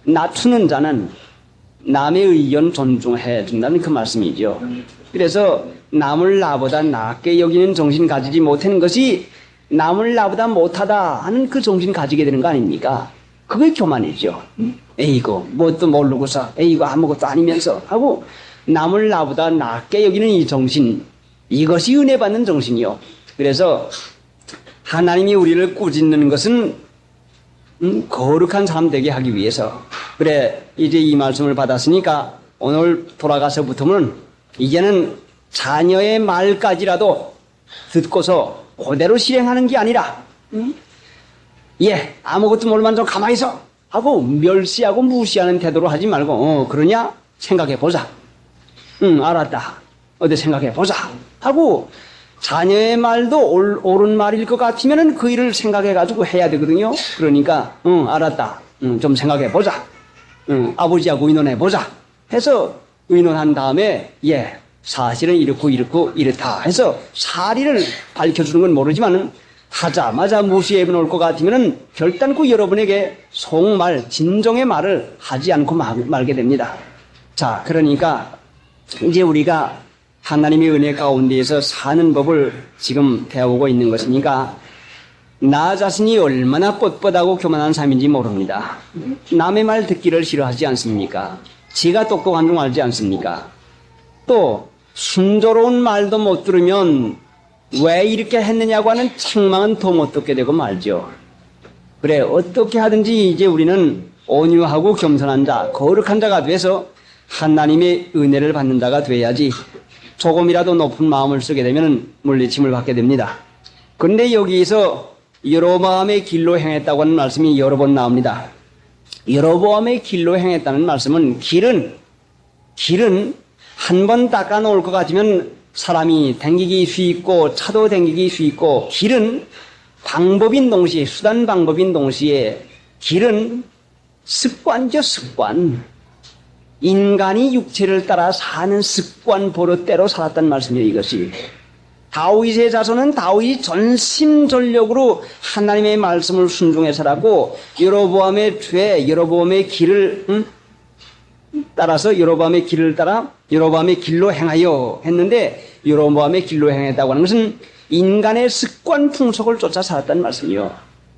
낮추는 자는 남의 의견 존중해 준다는 그 말씀이죠. 그래서 남을 나보다 낮게 여기는 정신 가지지 못하는 것이 남을 나보다 못하다 하는 그 정신 가지게 되는 거 아닙니까? 그게 교만이죠. 에이고, 뭣도 모르고서, 에이고, 아무것도 아니면서 하고 남을 나보다 낮게 여기는 이 정신, 이것이 은혜 받는 정신이요. 그래서 하나님이 우리를 꾸짖는 것은 거룩한 사람 되게 하기 위해서. 그래, 이제 이 말씀을 받았으니까 오늘 돌아가서부터는 이제는 자녀의 말까지라도 듣고서 그대로 실행하는 게 아니라 예, 아무것도 모르면 좀 가만히 있어 하고 멸시하고 무시하는 태도로 하지 말고 그러냐? 생각해 보자. 알았다. 어디 생각해 보자 하고 자녀의 말도 옳은 말일 것 같으면 그 일을 생각해 가지고 해야 되거든요. 그러니까 알았다. 좀 생각해 보자. 아버지하고 의논해 보자 해서 의논한 다음에 예, 사실은 이렇고 이렇다 해서 사리를 밝혀주는 건 모르지만 하자마자 무시해 놓을 것 같으면 결단코 여러분에게 속말, 진정의 말을 하지 않고 말게 됩니다. 자, 그러니까 이제 우리가 하나님의 은혜 가운데에서 사는 법을 지금 배우고 있는 것이니까 나 자신이 얼마나 뻣뻣하고 교만한 사람인지 모릅니다. 남의 말 듣기를 싫어하지 않습니까? 지가 똑똑한 줄 알지 않습니까? 또 순조로운 말도 못 들으면 왜 이렇게 했느냐고 하는 책망은 더 못 듣게 되고 말죠. 그래, 어떻게 하든지 이제 우리는 온유하고 겸손한 자, 거룩한 자가 돼서 하나님의 은혜를 받는 자가 돼야지 조금이라도 높은 마음을 쓰게 되면 물리침을 받게 됩니다. 그런데 여기서 여로보암의 길로 행했다고 하는 말씀이 여러 번 나옵니다. 여로보암의 길로 행했다는 말씀은 길은 한 번 닦아 놓을 것 같으면 사람이 댕기기 쉽고 차도 댕기기 쉽고 길은 방법인 동시에 수단 방법인 동시에 길은 습관이죠. 습관. 인간이 육체를 따라 사는 습관 버릇대로 살았단 말씀이에요. 이것이 다윗의 자손은 다윗이 전심전력으로 하나님의 말씀을 순종해 살았고 여로보암의 죄, 여로보암의 길을 따라서 여로보암의 길을 따라 여로보암의 길로 행하여 했는데 여로보암의 길로 행했다고 하는 것은 인간의 습관 풍속을 쫓아 살았다는 말씀이요.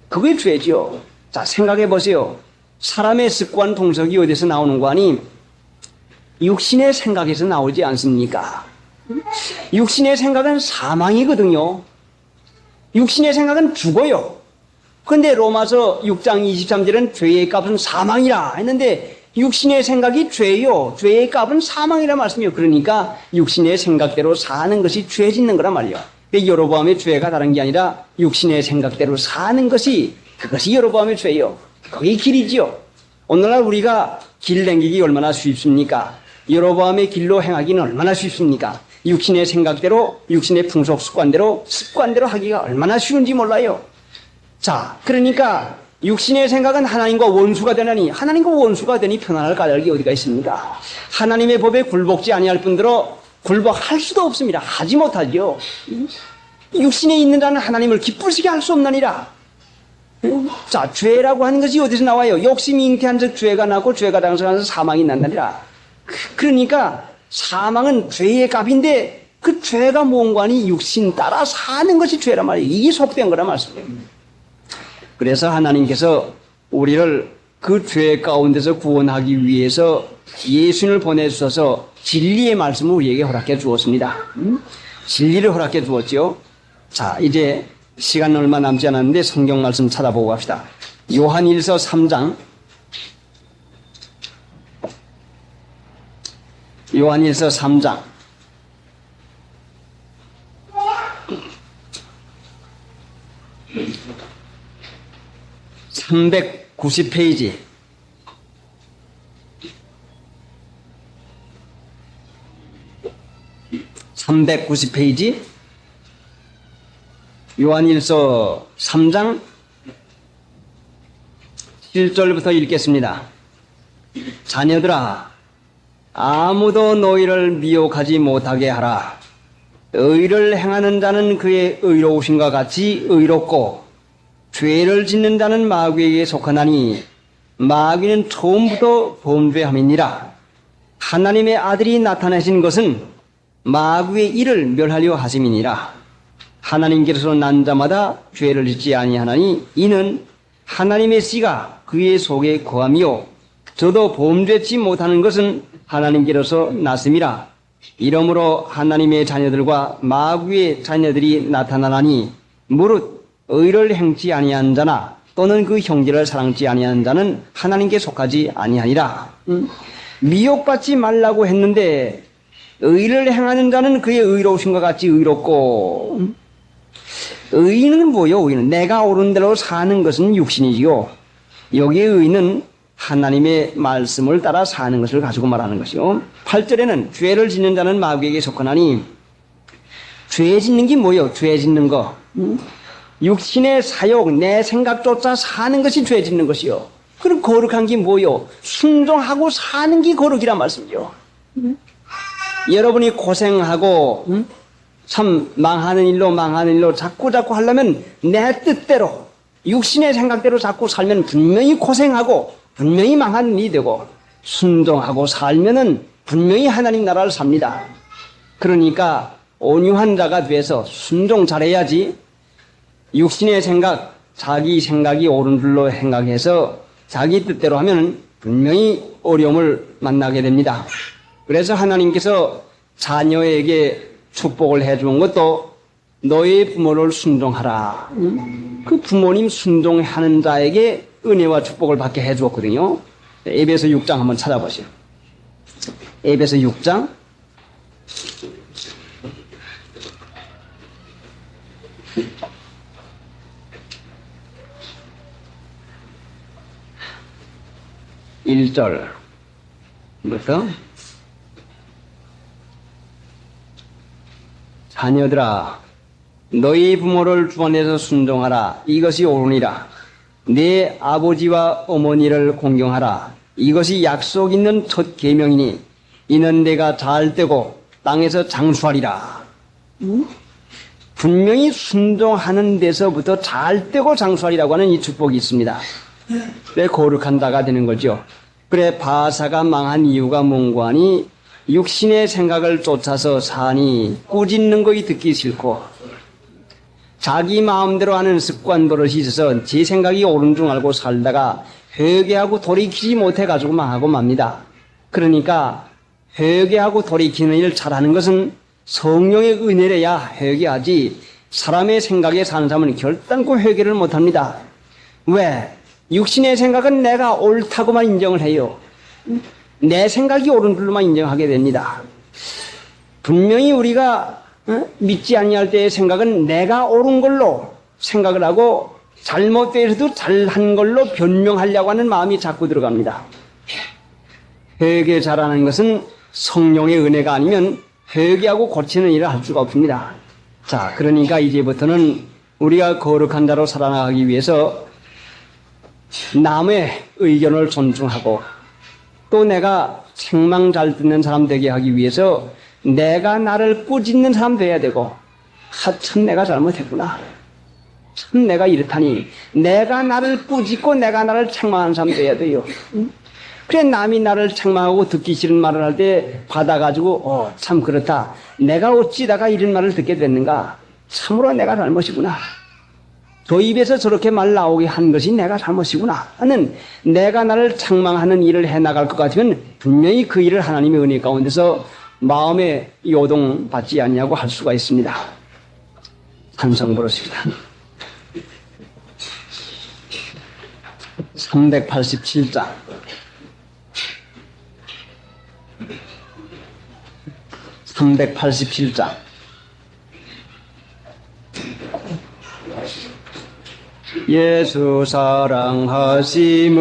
그게 죄죠. 자, 생각해 보세요. 사람의 습관 풍속이 어디서 나오는 거 아니? 육신의 생각에서 나오지 않습니까? 육신의 생각은 사망이거든요. 육신의 생각은 죽어요. 그런데 로마서 6장 23절은 죄의 값은 사망이라 했는데 육신의 생각이 죄요. 죄의 값은 사망이라 말씀이요. 그러니까 육신의 생각대로 사는 것이 죄 짓는 거란 말이요. 여로보암의 죄가 다른 게 아니라 육신의 생각대로 사는 것이 그것이 여로보암의 죄요. 그게 길이지요. 오늘날 우리가 길 댕기기 얼마나 쉽습니까? 여로보암의 길로 행하기는 얼마나 쉽습니까? 육신의 생각대로, 육신의 풍속 습관대로 하기가 얼마나 쉬운지 몰라요. 자, 그러니까 육신의 생각은 하나님과 원수가 되나니, 하나님과 원수가 되니 편안할 까닭이 어디가 있습니까? 하나님의 법에 굴복지 아니할 뿐더러 굴복할 수도 없습니다. 하지 못하죠. 육신에 있는 자는 하나님을 기쁘시게 할 수 없나니라. 자, 죄라고 하는 것이 어디서 나와요? 욕심이 잉태한 즉 죄가 나고 죄가 당선해서 사망이 난다니라. 그러니까 사망은 죄의 값인데 그 죄가 뭔가니 육신 따라 사는 것이 죄란 말이에요. 이게 속된 거란 말씀이에요. 그래서 하나님께서 우리를 그 죄 가운데서 구원하기 위해서 예수님을 보내주셔서 진리의 말씀을 우리에게 허락해 주었습니다. 진리를 허락해 주었죠. 자, 이제 시간 얼마 남지 않았는데 성경 말씀 찾아보고 갑시다. 요한일서 3장. 요한일서 3장. 390페이지. 요한일서 3장 7절부터 읽겠습니다. 자녀들아, 아무도 너희를 미혹하지 못하게 하라. 의를 행하는 자는 그의 의로우심과 같이 의롭고 죄를 짓는 자는 마귀에게 속하나니 마귀는 처음부터 범죄함이니라. 하나님의 아들이 나타나신 것은 마귀의 일을 멸하려 하심이니라. 하나님께서 난 자마다 죄를 짓지 아니하나니 이는 하나님의 씨가 그의 속에 거함이요 저도 범죄치 못하는 것은 하나님께로서 났음이라. 이러므로 하나님의 자녀들과 마귀의 자녀들이 나타나나니 무릇 의를 행치 아니한 자나 또는 그 형제를 사랑치 아니한 자는 하나님께 속하지 아니하니라. 미혹받지 말라고 했는데 의를 행하는 자는 그의 의로우심과 같이 의롭고, 의는 뭐요? 의는 내가 옳은 대로 사는 것은 육신이지요. 여기에 의는 하나님의 말씀을 따라 사는 것을 가지고 말하는 것이요. 8절에는 죄를 짓는 자는 마귀에게 속하나니, 죄 짓는 게 뭐요? 죄 짓는 거. 육신의 사욕, 내 생각조차 사는 것이 죄 짓는 것이요. 그럼 거룩한 게 뭐요? 순종하고 사는 게 거룩이란 말씀이죠. 여러분이 고생하고 참 망하는 일로 자꾸 하려면 내 뜻대로 육신의 생각대로 자꾸 살면 분명히 고생하고 분명히 망하는 일이 되고, 순종하고 살면은 분명히 하나님 나라를 삽니다. 그러니까 온유한 자가 돼서 순종 잘해야지. 육신의 생각, 자기 생각이 옳은 줄로 생각해서 자기 뜻대로 하면 분명히 어려움을 만나게 됩니다. 그래서 하나님께서 자녀에게 축복을 해준 것도 너의 부모를 순종하라. 그 부모님 순종하는 자에게 은혜와 축복을 받게 해주었거든요. 에베소 6장 한번 찾아보세요. 에베소 6장 1절부터 자녀들아, 너희 부모를 주 안에서 순종하라. 이것이 옳으니라. 내 아버지와 어머니를 공경하라. 이것이 약속 있는 첫 계명이니 이는 내가 잘 되고 땅에서 장수하리라. 분명히 순종하는 데서부터 잘 되고 장수하리라고 하는 이 축복이 있습니다. 그래 거룩한 자가 되는 거죠. 그래 바사가 망한 이유가 뭔가 하니 육신의 생각을 쫓아서 사니 꾸짖는 것이 듣기 싫고 자기 마음대로 하는 습관 버릇이 있어서 제 생각이 옳은 줄 알고 살다가 회개하고 돌이키지 못해가지고 망하고 맙니다. 그러니까 회개하고 돌이키는 일을 잘하는 것은 성령의 은혜래야 회개하지, 사람의 생각에 사는 사람은 결단코 회개를 못합니다. 왜? 육신의 생각은 내가 옳다고만 인정을 해요. 내 생각이 옳은 줄로만 인정하게 됩니다. 분명히 우리가 믿지 아니할 때의 생각은 내가 옳은 걸로 생각을 하고 잘못되어도 잘한 걸로 변명하려고 하는 마음이 자꾸 들어갑니다. 회개 잘하는 것은 성령의 은혜가 아니면 회개하고 고치는 일을 할 수가 없습니다. 자, 그러니까 이제부터는 우리가 거룩한 자로 살아나가기 위해서 남의 의견을 존중하고 또 내가 책망 잘 듣는 사람 되게 하기 위해서 내가 나를 꾸짖는 사람 돼야 되고, 참 내가 잘못했구나. 참 내가 이렇다니. 내가 나를 꾸짖고 내가 나를 책망하는 사람 돼야 돼요. 그래, 남이 나를 책망하고 듣기 싫은 말을 할 때 받아가지고 참 그렇다. 내가 어찌다가 이런 말을 듣게 됐는가. 참으로 내가 잘못이구나. 저 입에서 저렇게 말 나오게 한 것이 내가 잘못이구나 하는, 내가 나를 책망하는 일을 해나갈 것 같으면 분명히 그 일을 하나님의 은혜 가운데서 마음에 요동받지 않냐고 할 수가 있습니다. 찬송 부르십니다. 387장. 예수 사랑하심은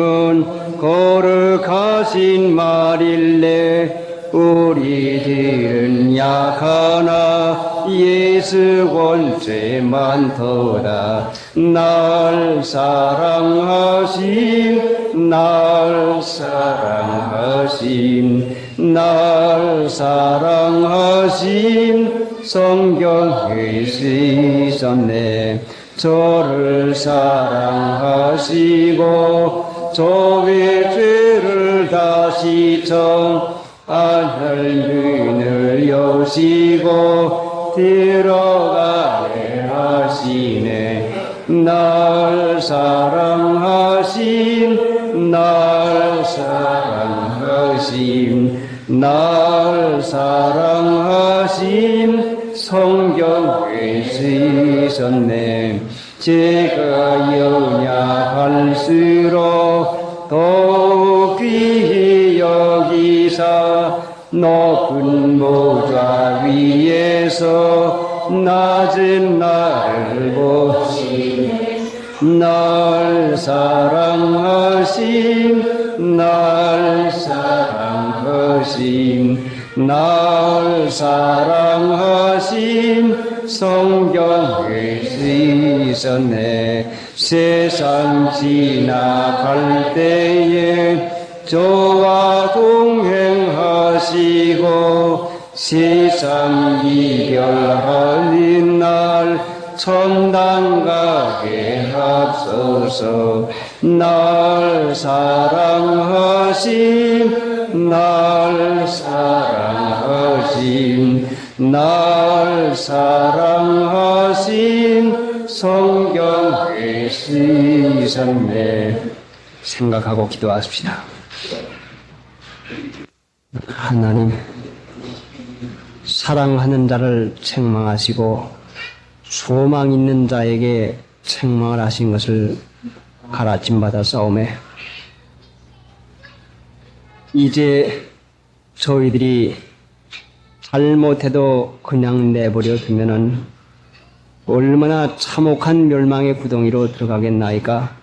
거룩하신 말일래. 우리들은 약하나 예수 원죄 많도다. 날 사랑하심, 날 사랑하심, 날 사랑하심. 성경에 쓰셨네. 저를 사랑하시고 저의 죄를 다시 하늘 여시고 들어가게 하시네. 날 사랑하심, 날 사랑하심, 날 사랑하심. 성경에 쓰셨네. 제가 연약할수록 더욱 귀히 여기사 높은 보좌 위에서 낮은 나를 보시네. 날 사랑하심, 날 사랑하심, 날 사랑하심. 성경에 쓰셨네. 세상 지나갈 때에 저와 동행하시고 세상 이별하는 날 천당 가게 하소서. 날 사랑하심, 날 사랑하심, 날 사랑하심. 성경에 쓰셨네. 생각하고 기도하십시다. 하나님, 사랑하는 자를 책망하시고 소망 있는 자에게 책망을 하신 것을 가르침받아 싸움에 이제 저희들이 잘못해도 그냥 내버려 두면은 얼마나 참혹한 멸망의 구덩이로 들어가겠나이까.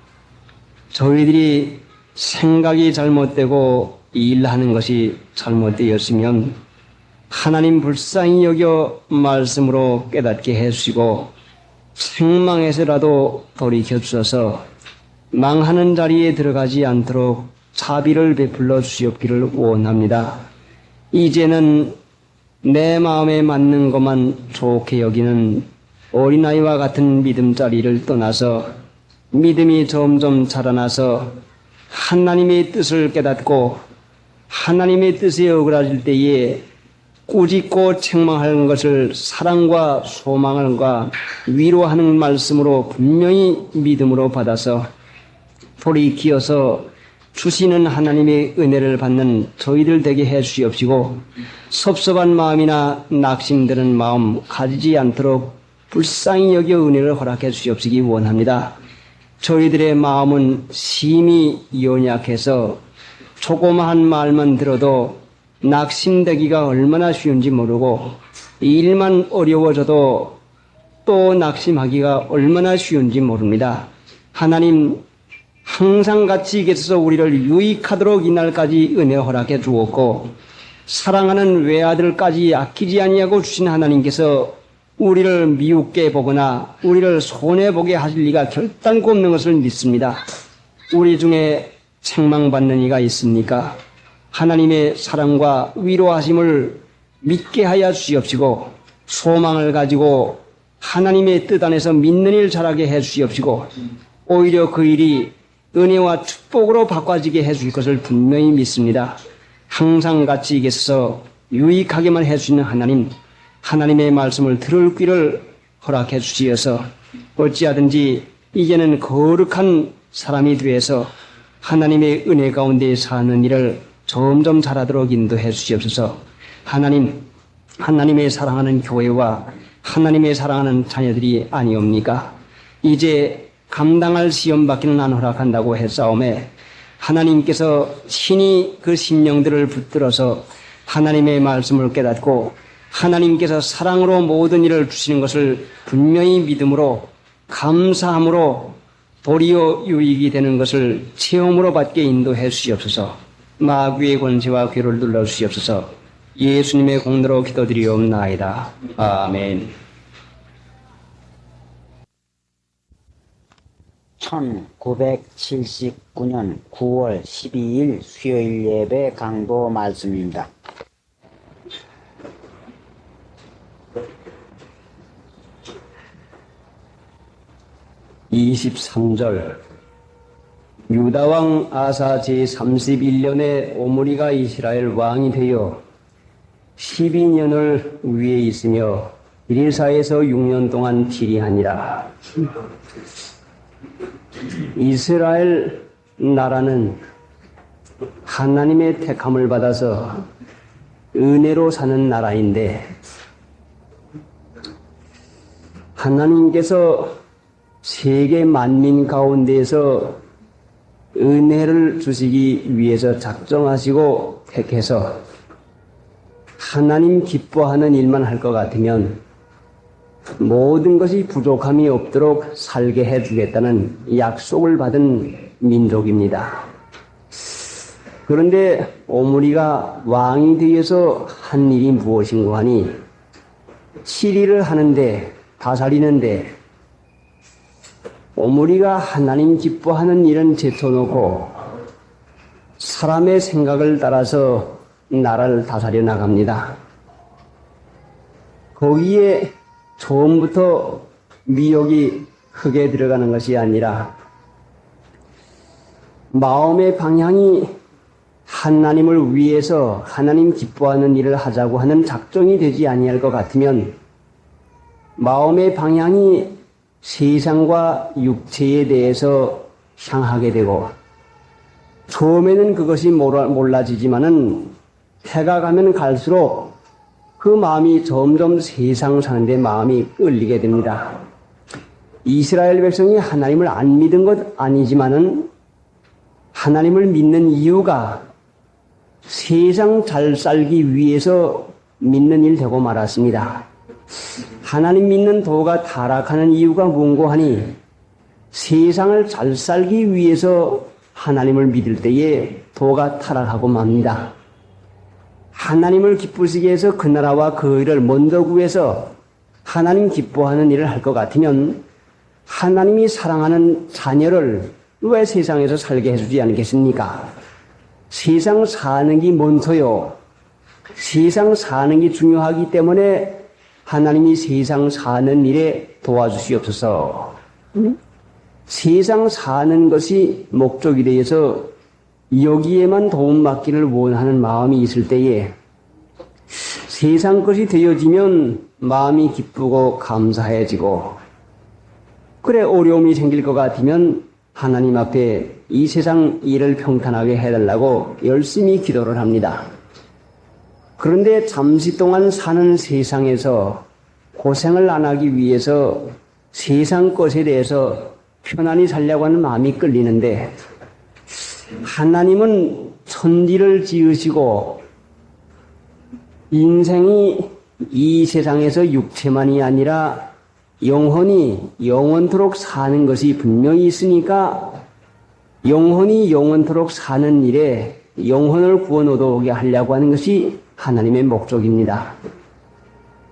저희들이 생각이 잘못되고 일하는 것이 잘못되었으면 하나님 불쌍히 여겨 말씀으로 깨닫게 해주시고 책망해서라도 돌이켜 주셔서 망하는 자리에 들어가지 않도록 자비를 베풀어 주시옵기를 원합니다. 이제는 내 마음에 맞는 것만 좋게 여기는 어린아이와 같은 믿음자리를 떠나서 믿음이 점점 자라나서 하나님의 뜻을 깨닫고 하나님의 뜻에 어그러질 때에 꾸짖고 책망하는 것을 사랑과 소망과 위로하는 말씀으로 분명히 믿음으로 받아서 돌이키어서 주시는 하나님의 은혜를 받는 저희들 되게 해 주시옵시고 섭섭한 마음이나 낙심되는 마음 가지지 않도록 불쌍히 여겨 은혜를 허락해 주시옵시기 원합니다. 저희들의 마음은 심히 연약해서 조그마한 말만 들어도 낙심되기가 얼마나 쉬운지 모르고 일만 어려워져도 또 낙심하기가 얼마나 쉬운지 모릅니다. 하나님 항상 같이 계셔서 우리를 유익하도록 이날까지 은혜 허락해 주었고 사랑하는 외아들까지 아끼지 아니하고 주신 하나님께서 우리를 미웃게 보거나 우리를 손해보게 하실 리가 결단코 없는 것을 믿습니다. 우리 중에 책망받는 이가 있습니까? 하나님의 사랑과 위로하심을 믿게 하여 주시옵시고 소망을 가지고 하나님의 뜻 안에서 믿는 일 잘하게 해 주시옵시고 오히려 그 일이 은혜와 축복으로 바꿔지게 해 주실 것을 분명히 믿습니다. 항상 같이 계셔서 유익하게만 해 주시는 하나님, 하나님의 말씀을 들을 귀를 허락해 주시어서 어찌하든지 이제는 거룩한 사람이 되어서 하나님의 은혜 가운데 사는 일을 점점 잘하도록 인도해 주시옵소서. 하나님, 하나님의 사랑하는 교회와 하나님의 사랑하는 자녀들이 아니옵니까? 이제 감당할 시험 받기는 안 허락한다고 했사오매 하나님께서 친히 그 심령들을 붙들어서 하나님의 말씀을 깨닫고 하나님께서 사랑으로 모든 일을 주시는 것을 분명히 믿음으로 감사함으로 도리어 유익이 되는 것을 체험으로 받게 인도해 주시옵소서. 마귀의 권세와 괴를 눌러 주시옵소서. 예수님의 공로로 기도드리옵나이다. 아멘. 1979년 9월 12일 수요일 예배 강도 말씀입니다. (23절) 유다왕 아사 제31년에 오므리가 이스라엘 왕이 되어 12년을 위에 있으며 일사에서 6년 동안 치리하니라. 이스라엘 나라는 하나님의 택함을 받아서 은혜로 사는 나라인데 하나님께서 세계 만민 가운데에서 은혜를 주시기 위해서 작정하시고 택해서 하나님 기뻐하는 일만 할 것 같으면 모든 것이 부족함이 없도록 살게 해주겠다는 약속을 받은 민족입니다. 그런데 오므리가 왕이 되어서 한 일이 무엇인고 하니 치리를 하는데 다스리는데 오므리가 하나님 기뻐하는 일은 제쳐놓고 사람의 생각을 따라서 나라를 다스려 나갑니다. 거기에 처음부터 미혹이 크게 들어가는 것이 아니라 마음의 방향이 하나님을 위해서 하나님 기뻐하는 일을 하자고 하는 작정이 되지 아니할 것 같으면 마음의 방향이 세상과 육체에 대해서 향하게 되고 처음에는 그것이 몰라지지만은 해가 가면 갈수록 그 마음이 점점 세상 사는데 마음이 끌리게 됩니다. 이스라엘 백성이 하나님을 안 믿은 것 아니지만은 하나님을 믿는 이유가 세상 잘 살기 위해서 믿는 일 되고 말았습니다. 하나님 믿는 도가 타락하는 이유가 뭔고 하니 세상을 잘 살기 위해서 하나님을 믿을 때에 도가 타락하고 맙니다. 하나님을 기쁘시게 해서 그 나라와 그 일을 먼저 구해서 하나님 기뻐하는 일을 할 것 같으면 하나님이 사랑하는 자녀를 왜 세상에서 살게 해주지 않겠습니까? 세상 사는 게 뭔터요? 세상 사는 게 중요하기 때문에 하나님이 세상 사는 일에 도와주시옵소서. 세상 사는 것이 목적이 되어서 여기에만 도움받기를 원하는 마음이 있을 때에 세상 것이 되어지면 마음이 기쁘고 감사해지고 그래 어려움이 생길 것 같으면 하나님 앞에 이 세상 일을 평탄하게 해달라고 열심히 기도를 합니다. 그런데 잠시 동안 사는 세상에서 고생을 안 하기 위해서 세상 것에 대해서 편안히 살려고 하는 마음이 끌리는데 하나님은 천지를 지으시고 인생이 이 세상에서 육체만이 아니라 영원토록 사는 것이 분명히 있으니까 영원토록 사는 일에 영혼을 구원 얻어오게 하려고 하는 것이 하나님의 목적입니다.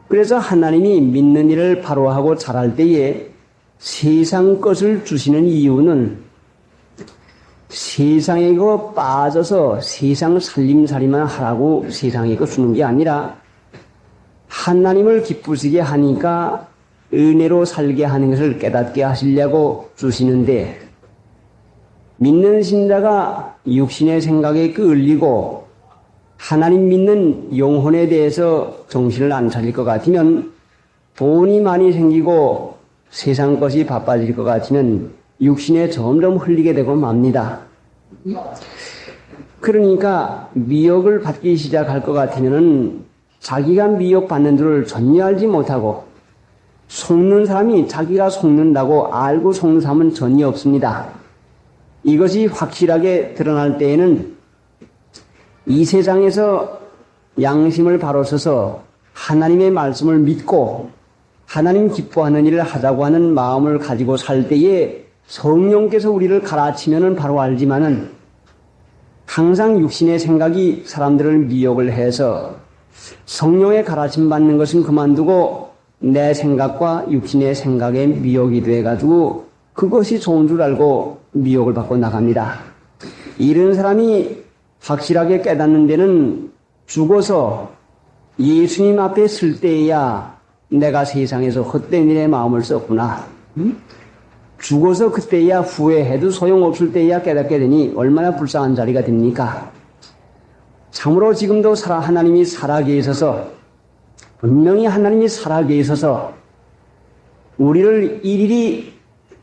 그래서 하나님이 믿는 일을 바로 하고 잘할 때에 세상 것을 주시는 이유는 세상에 거 빠져서 세상 살림살이만 하라고 세상에 거 주는 게 아니라 하나님을 기쁘시게 하니까 은혜로 살게 하는 것을 깨닫게 하시려고 주시는데, 믿는 신자가 육신의 생각에 끌리고 하나님 믿는 영혼에 대해서 정신을 안 차릴 것 같으면, 돈이 많이 생기고 세상 것이 바빠질 것 같으면 육신에 점점 흘리게 되고 맙니다. 그러니까 미혹을 받기 시작할 것 같으면은 자기가 미혹받는 줄을 전혀 알지 못하고, 속는 사람이 자기가 속는다고 알고 속는 사람은 전혀 없습니다. 이것이 확실하게 드러날 때에는 이 세상에서 양심을 바로 서서 하나님의 말씀을 믿고 하나님 기뻐하는 일을 하자고 하는 마음을 가지고 살 때에 성령께서 우리를 가르치면은 바로 알지만은, 항상 육신의 생각이 사람들을 미혹을 해서 성령의 가르침 받는 것은 그만두고 내 생각과 육신의 생각에 미혹이 돼가지고 그것이 좋은 줄 알고 미혹을 받고 나갑니다. 이런 사람이 확실하게 깨닫는 데는 죽어서 예수님 앞에 설 때에야 내가 세상에서 헛된 일에 마음을 썼구나. 죽어서 그때야 후회해도 소용없을 때야 깨닫게 되니 얼마나 불쌍한 자리가 됩니까? 참으로 지금도 하나님이 살아계셔서, 분명히 하나님이 살아계셔서 우리를 일일이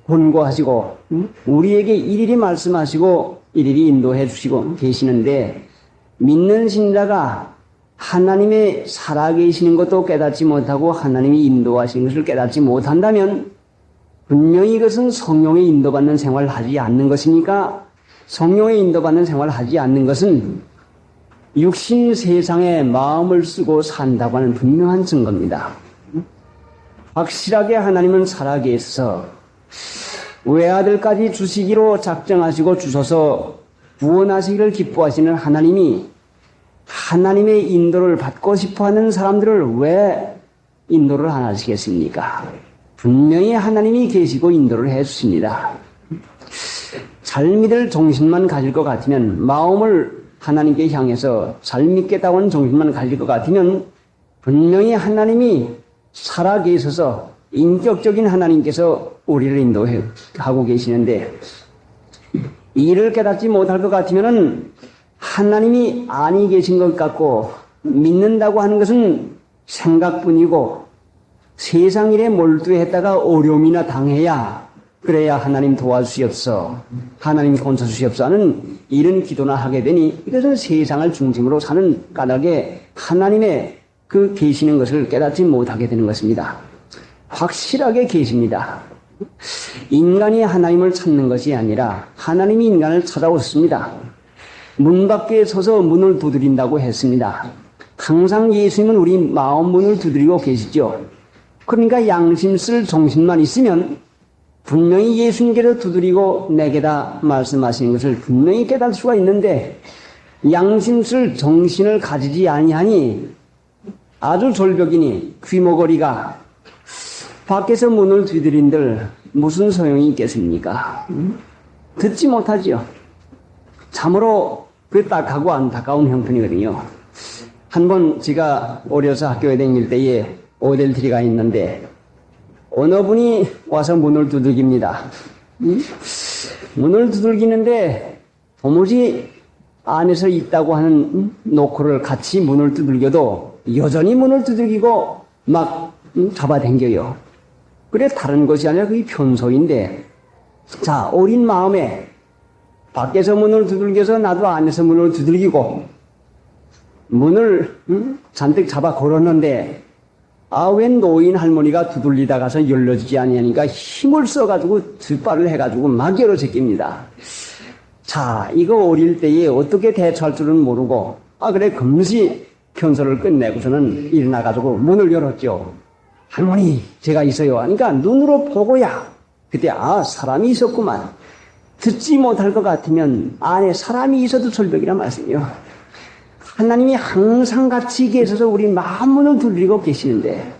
권고하시고 우리에게 일일이 말씀하시고 일일이 인도해 주시고 계시는데, 믿는 신자가 하나님의 살아계시는 것도 깨닫지 못하고 하나님이 인도하시는 것을 깨닫지 못한다면 분명히 이것은 성령의 인도받는 생활을 하지 않는 것이니까, 성령의 인도받는 생활을 하지 않는 것은 육신 세상에 마음을 쓰고 산다고 하는 분명한 증거입니다. 확실하게 하나님은 살아계셔서 외아들까지 주시기로 작정하시고 주셔서 구원하시기를 기뻐하시는 하나님이 하나님의 인도를 받고 싶어하는 사람들을 왜 인도를 안 하시겠습니까? 분명히 하나님이 계시고 인도를 해 주십니다. 잘 믿을 정신만 가질 것 같으면, 마음을 하나님께 향해서 잘 믿겠다고 하는 정신만 가질 것 같으면 분명히 하나님이 살아계셔서 인격적인 하나님께서 우리를 인도하고 계시는데, 이를 깨닫지 못할 것 같으면 하나님이 아니 계신 것 같고 믿는다고 하는 것은 생각뿐이고 세상 일에 몰두했다가 어려움이나 당해야 그래야 하나님 도와주시옵소, 하나님 건져주시옵소 하는 이런 기도나 하게 되니 이것은 세상을 중심으로 사는 까닭에 하나님의 그 계시는 것을 깨닫지 못하게 되는 것입니다. 확실하게 계십니다. 인간이 하나님을 찾는 것이 아니라 하나님이 인간을 찾아오셨습니다. 문 밖에 서서 문을 두드린다고 했습니다. 항상 예수님은 우리 마음 문을 두드리고 계시죠. 그러니까 양심 쓸 정신만 있으면 분명히 예수님께서 두드리고 내게다 말씀하시는 것을 분명히 깨달을 수가 있는데, 양심 쓸 정신을 가지지 아니하니 아주 절벽이니 귀머거리가 밖에서 문을 두드린들 무슨 소용이 있겠습니까? 듣지 못하지요. 참으로 그 딱하고 안타까운 형편이거든요. 한번 제가 어려서 학교에 다닐 때에 오델트리가 있는데 어느 분이 와서 문을 두들깁니다. 문을 두들기는데 도무지 안에서 있다고 하는 노크를 같이 문을 두들겨도 여전히 문을 두들기고 막 잡아당겨요. 그래 다른 것이 아니라 그게 변소인데, 자, 어린 마음에 밖에서 문을 두들겨서 나도 안에서 문을 두들기고 문을 잔뜩 잡아 걸었는데 웬 노인 할머니가 두들리다 가서 열려지지 아니하니까 힘을 써가지고 뒷발을 해가지고 막 열어제낍니다. 자, 이거 어릴 때에 어떻게 대처할 줄은 모르고, 그래, 금시 편서를 끝내고서는 일어나가지고 문을 열었죠. 할머니, 제가 있어요. 하니까 눈으로 보고야, 그때, 사람이 있었구만. 듣지 못할 것 같으면 안에 사람이 있어도 절벽이란 말씀이요. 하나님이 항상 같이 계셔서 우리 마음문을 두드리고 계시는데,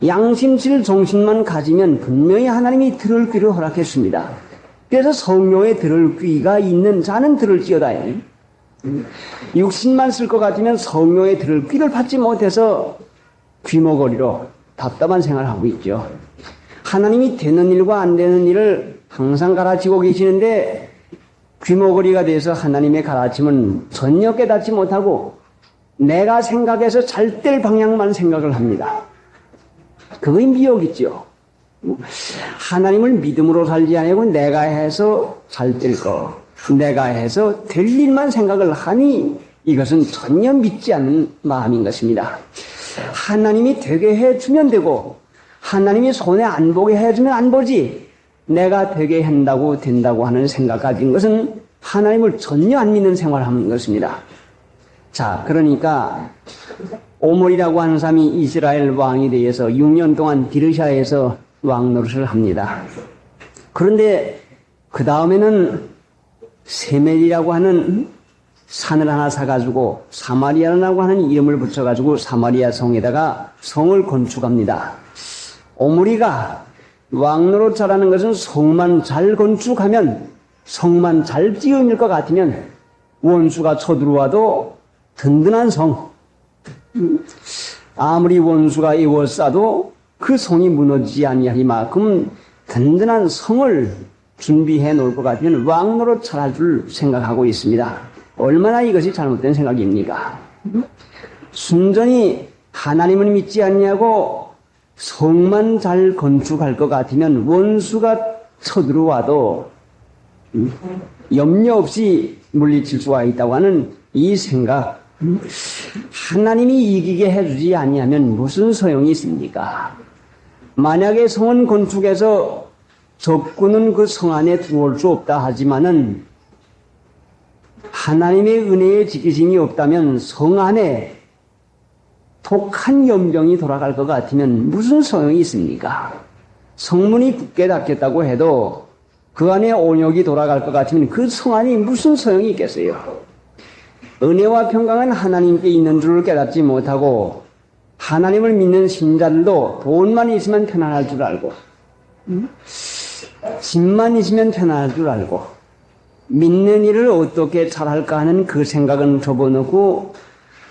양심칠 정신만 가지면 분명히 하나님이 들을 귀를 허락했습니다. 그래서 성령에 들을 귀가 있는 자는 들을지어다. 육신만 쓸 것 같으면 성령에 들을 귀를 받지 못해서 귀머거리로 답답한 생활을 하고 있죠. 하나님이 되는 일과 안 되는 일을 항상 가르치고 계시는데 귀머거리가 돼서 하나님의 가르침은 전혀 깨닫지 못하고 내가 생각해서 잘 될 방향만 생각을 합니다. 그게 미혹이죠. 하나님을 믿음으로 살지 아니고 내가 해서 잘 될 거, 내가 해서 될 일만 생각을 하니 이것은 전혀 믿지 않는 마음인 것입니다. 하나님이 되게 해주면 되고 하나님이 손에 안 보게 해주면 안 보지, 내가 되게 한다고 된다고 하는 생각 가진 것은 하나님을 전혀 안 믿는 생활을 하는 것입니다. 자, 그러니까 오므리라고 하는 사람이 이스라엘 왕이 되어서 6년 동안 기르샤에서 왕 노릇을 합니다. 그런데 그 다음에는 세멜이라고 하는 산을 하나 사가지고 사마리아라고 하는 이름을 붙여가지고 사마리아 성에다가 성을 건축합니다. 오므리가 왕 노릇 잘하는 것은 성만 잘 건축하면, 성만 잘 지어질 것 같으면 원수가 쳐들어와도 든든한 성, 아무리 원수가 에워싸도 그 성이 무너지지 아니하리만큼 든든한 성을 준비해 놓을 것 같으면 왕 노릇 잘할 줄 생각하고 있습니다. 얼마나 이것이 잘못된 생각입니까? 순전히 하나님을 믿지 않냐고 성만 잘 건축할 것 같으면 원수가 쳐들어와도 염려 없이 물리칠 수가 있다고 하는 이 생각, 하나님이 이기게 해주지 아니하면 무슨 소용이 있습니까? 만약에 성은 건축해서 적군은 그 성 안에 들어올 수 없다 하지만은 하나님의 은혜의 지키심이 없다면 성 안에 독한 염병이 돌아갈 것 같으면 무슨 소용이 있습니까? 성문이 굳게 닫혔다고 해도 그 안에 온역이 돌아갈 것 같으면 그 성 안이 무슨 소용이 있겠어요? 은혜와 평강은 하나님께 있는 줄을 깨닫지 못하고 하나님을 믿는 신자들도 돈만 있으면 편안할 줄 알고 집만 있으면 편안할 줄 알고 믿는 일을 어떻게 잘할까 하는 그 생각은 접어놓고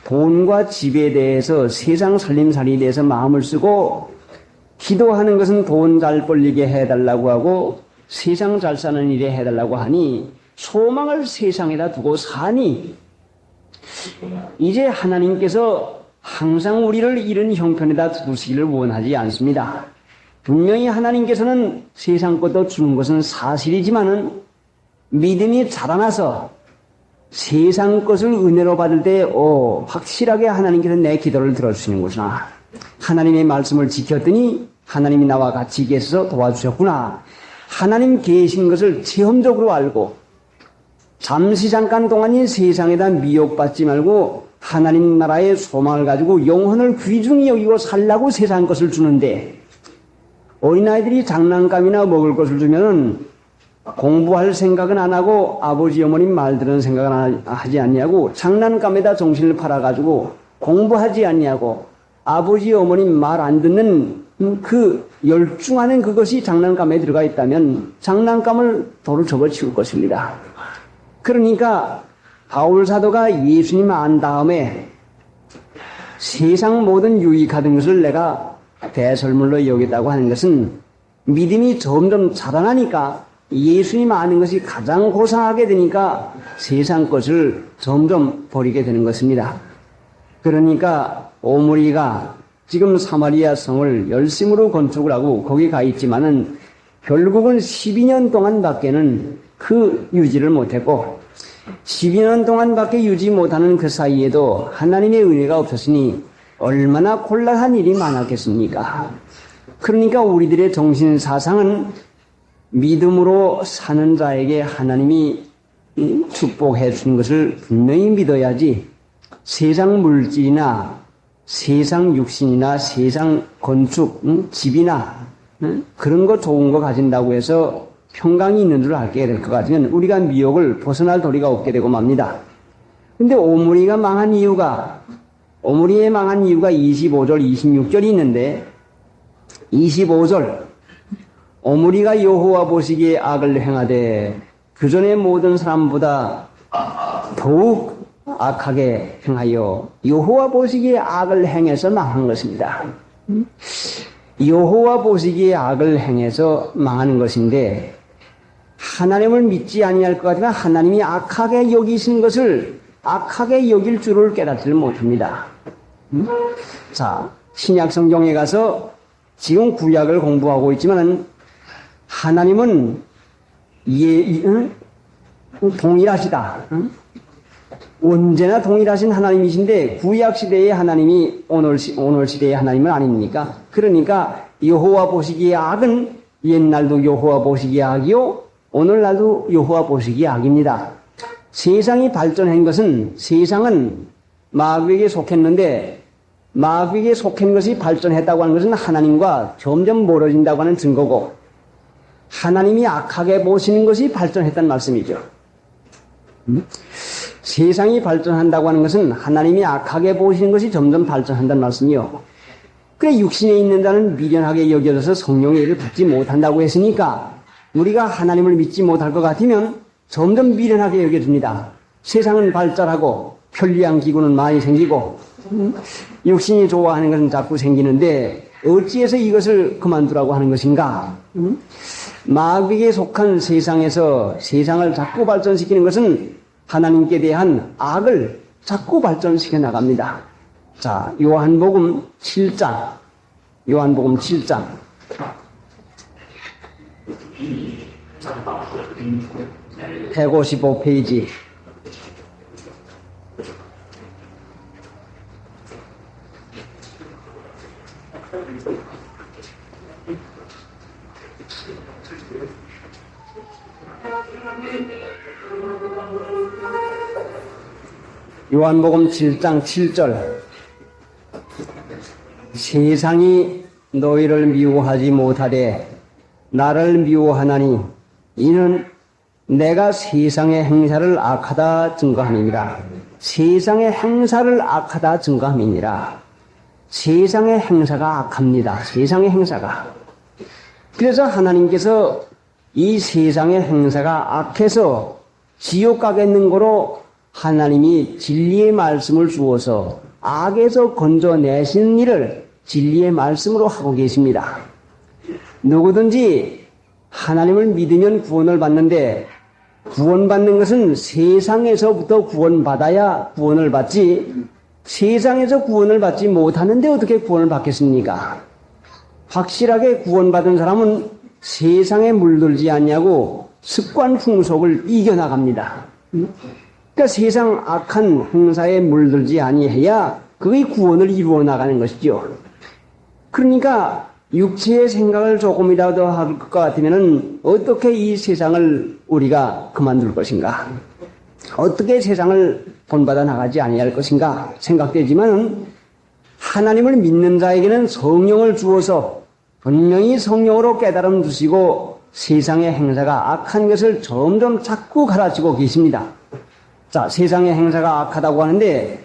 돈과 집에 대해서 세상 살림살이에 대해서 마음을 쓰고 기도하는 것은 돈 잘 벌리게 해달라고 하고 세상 잘 사는 일에 해달라고 하니 소망을 세상에다 두고 사니 이제 하나님께서 항상 우리를 이런 형편에다 두시기를 원하지 않습니다. 분명히 하나님께서는 세상 것도 주는 것은 사실이지만은 믿음이 자라나서 세상 것을 은혜로 받을 때 확실하게 하나님께서 내 기도를 들어주시는구나. 하나님의 말씀을 지켰더니 하나님이 나와 같이 계셔서 도와주셨구나. 하나님 계신 것을 체험적으로 알고 잠시 잠깐 동안인 세상에다 미혹받지 말고 하나님 나라의 소망을 가지고 영혼을 귀중히 여기고 살라고 세상 것을 주는데, 어린아이들이 장난감이나 먹을 것을 주면은 공부할 생각은 안 하고 아버지 어머님 말 들은 생각은 하지 않냐고 장난감에다 정신을 팔아가지고 공부하지 않냐고 아버지 어머님 말 안 듣는 그 열중하는 그것이 장난감에 들어가 있다면 장난감을 도로 접어치울 것입니다. 그러니까 바울 사도가 예수님 안 다음에 세상 모든 유익하던 것을 내가 대설물로 여기다고 하는 것은 믿음이 점점 자라나니까 예수님 아는 것이 가장 고상하게 되니까 세상 것을 점점 버리게 되는 것입니다. 그러니까 오므리가 지금 사마리아 성을 열심으로 건축을 하고 거기 가 있지만은 결국은 12년 동안 밖에는 그 유지를 못했고 12년 동안 밖에 유지 못하는 그 사이에도 하나님의 은혜가 없었으니 얼마나 곤란한 일이 많았겠습니까? 그러니까 우리들의 정신사상은 믿음으로 사는 자에게 하나님이 축복해 주는 것을 분명히 믿어야지 세상 물질이나 세상 육신이나 세상 건축, 집이나 그런 거 좋은 거 가진다고 해서 평강이 있는 줄 알게 될 것 같으면 우리가 미혹을 벗어날 도리가 없게 되고 맙니다. 근데 오므리가 망한 이유가 25절, 26절이 있는데 25절 오므리가 여호와 보시기에 악을 행하되 그 전에 모든 사람보다 더욱 악하게 행하여 여호와 보시기에 악을 행해서 망한 것입니다. 여호와 보시기에 악을 행해서 망하는 것인데 하나님을 믿지 아니할 것 같으면 하나님이 악하게 여기신 것을 악하게 여길 줄을 깨닫지를 못합니다. 자, 신약 성경에 가서 지금 구약을 공부하고 있지만 하나님은 동일하시다. 언제나 동일하신 하나님이신데 구약 시대의 하나님이 오늘 시대의 하나님은 아닙니까? 그러니까 여호와 보시기에 악은 옛날도 여호와 보시기에 악이요 오늘날도 여호와 보시기에 악입니다. 세상이 발전한 것은 세상은 마귀에게 속했는데 마귀에게 속한 것이 발전했다고 하는 것은 하나님과 점점 멀어진다고 하는 증거고 하나님이 악하게 보시는 것이 발전했다는 말씀이죠. 세상이 발전한다고 하는 것은 하나님이 악하게 보시는 것이 점점 발전한다는 말씀이요. 그래 육신에 있는 자는 미련하게 여겨져서 성령의 일을 받지 못한다고 했으니까 우리가 하나님을 믿지 못할 것 같으면 점점 미련하게 여겨집니다. 세상은 발달하고 편리한 기구는 많이 생기고 육신이 좋아하는 것은 자꾸 생기는데 어찌해서 이것을 그만두라고 하는 것인가? 마귀에게 속한 세상에서 세상을 자꾸 발전시키는 것은 하나님께 대한 악을 자꾸 발전시켜 나갑니다. 자, 요한복음 7장 155페이지 요한복음 7장 7절 세상이 너희를 미워하지 못하되 나를 미워하나니 이는 내가 세상의 행사를 악하다 증거함이니라. 세상의 행사를 악하다 증거함이니라. 세상의 행사가 악합니다. 세상의 행사가. 그래서 하나님께서 이 세상의 행사가 악해서 지옥 가겠는 거로 하나님이 진리의 말씀을 주어서 악에서 건져내신 일을 진리의 말씀으로 하고 계십니다. 누구든지 하나님을 믿으면 구원을 받는데 구원받는 것은 세상에서부터 구원받아야 구원을 받지 세상에서 구원을 받지 못하는데 어떻게 구원을 받겠습니까? 확실하게 구원받은 사람은 세상에 물들지 않냐고 습관 풍속을 이겨나갑니다. 그러니까 세상 악한 행사에 물들지 아니해야 그의 구원을 이루어 나가는 것이죠. 그러니까 육체의 생각을 조금이라도 할 것 같으면 어떻게 이 세상을 우리가 그만둘 것인가? 어떻게 세상을 본받아 나가지 아니할 것인가 생각되지만 하나님을 믿는 자에게는 성령을 주어서 분명히 성령으로 깨달음 주시고 세상의 행사가 악한 것을 점점 자꾸 가르치고 계십니다. 자, 세상의 행사가 악하다고 하는데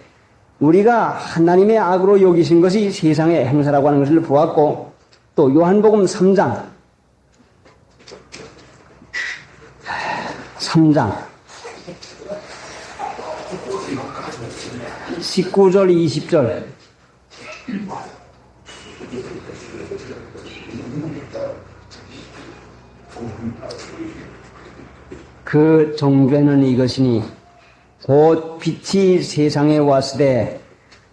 우리가 하나님의 악으로 여기신 것이 세상의 행사라고 하는 것을 보았고 또 요한복음 3장 19절 20절 그 종죄는 이것이니 곧 빛이 세상에 왔으되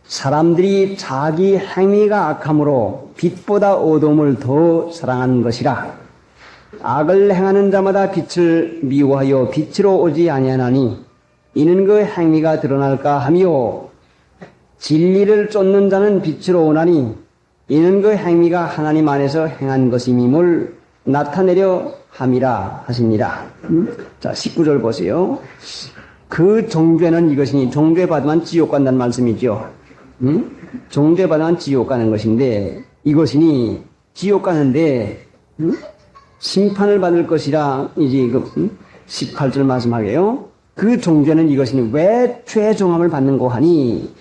사람들이 자기 행위가 악함으로 빛보다 어둠을 더 사랑하는 것이라. 악을 행하는 자마다 빛을 미워하여 빛으로 오지 아니하나니 이는 그 행위가 드러날까 하며 진리를 쫓는 자는 빛으로 오나니 이는 그 행위가 하나님 안에서 행한 것임임을 나타내려 함이라 하시니라. 자, 19절 보세요. 그 종죄는 이것이니, 종죄 받으면 지옥 간다는 말씀이죠. 종죄 받으면 지옥 가는 것인데, 이것이니 지옥 가는데 심판을 받을 것이라 이제 18절 말씀하게요. 그 종죄는 이것이니 왜 죄종함을 받는고 하니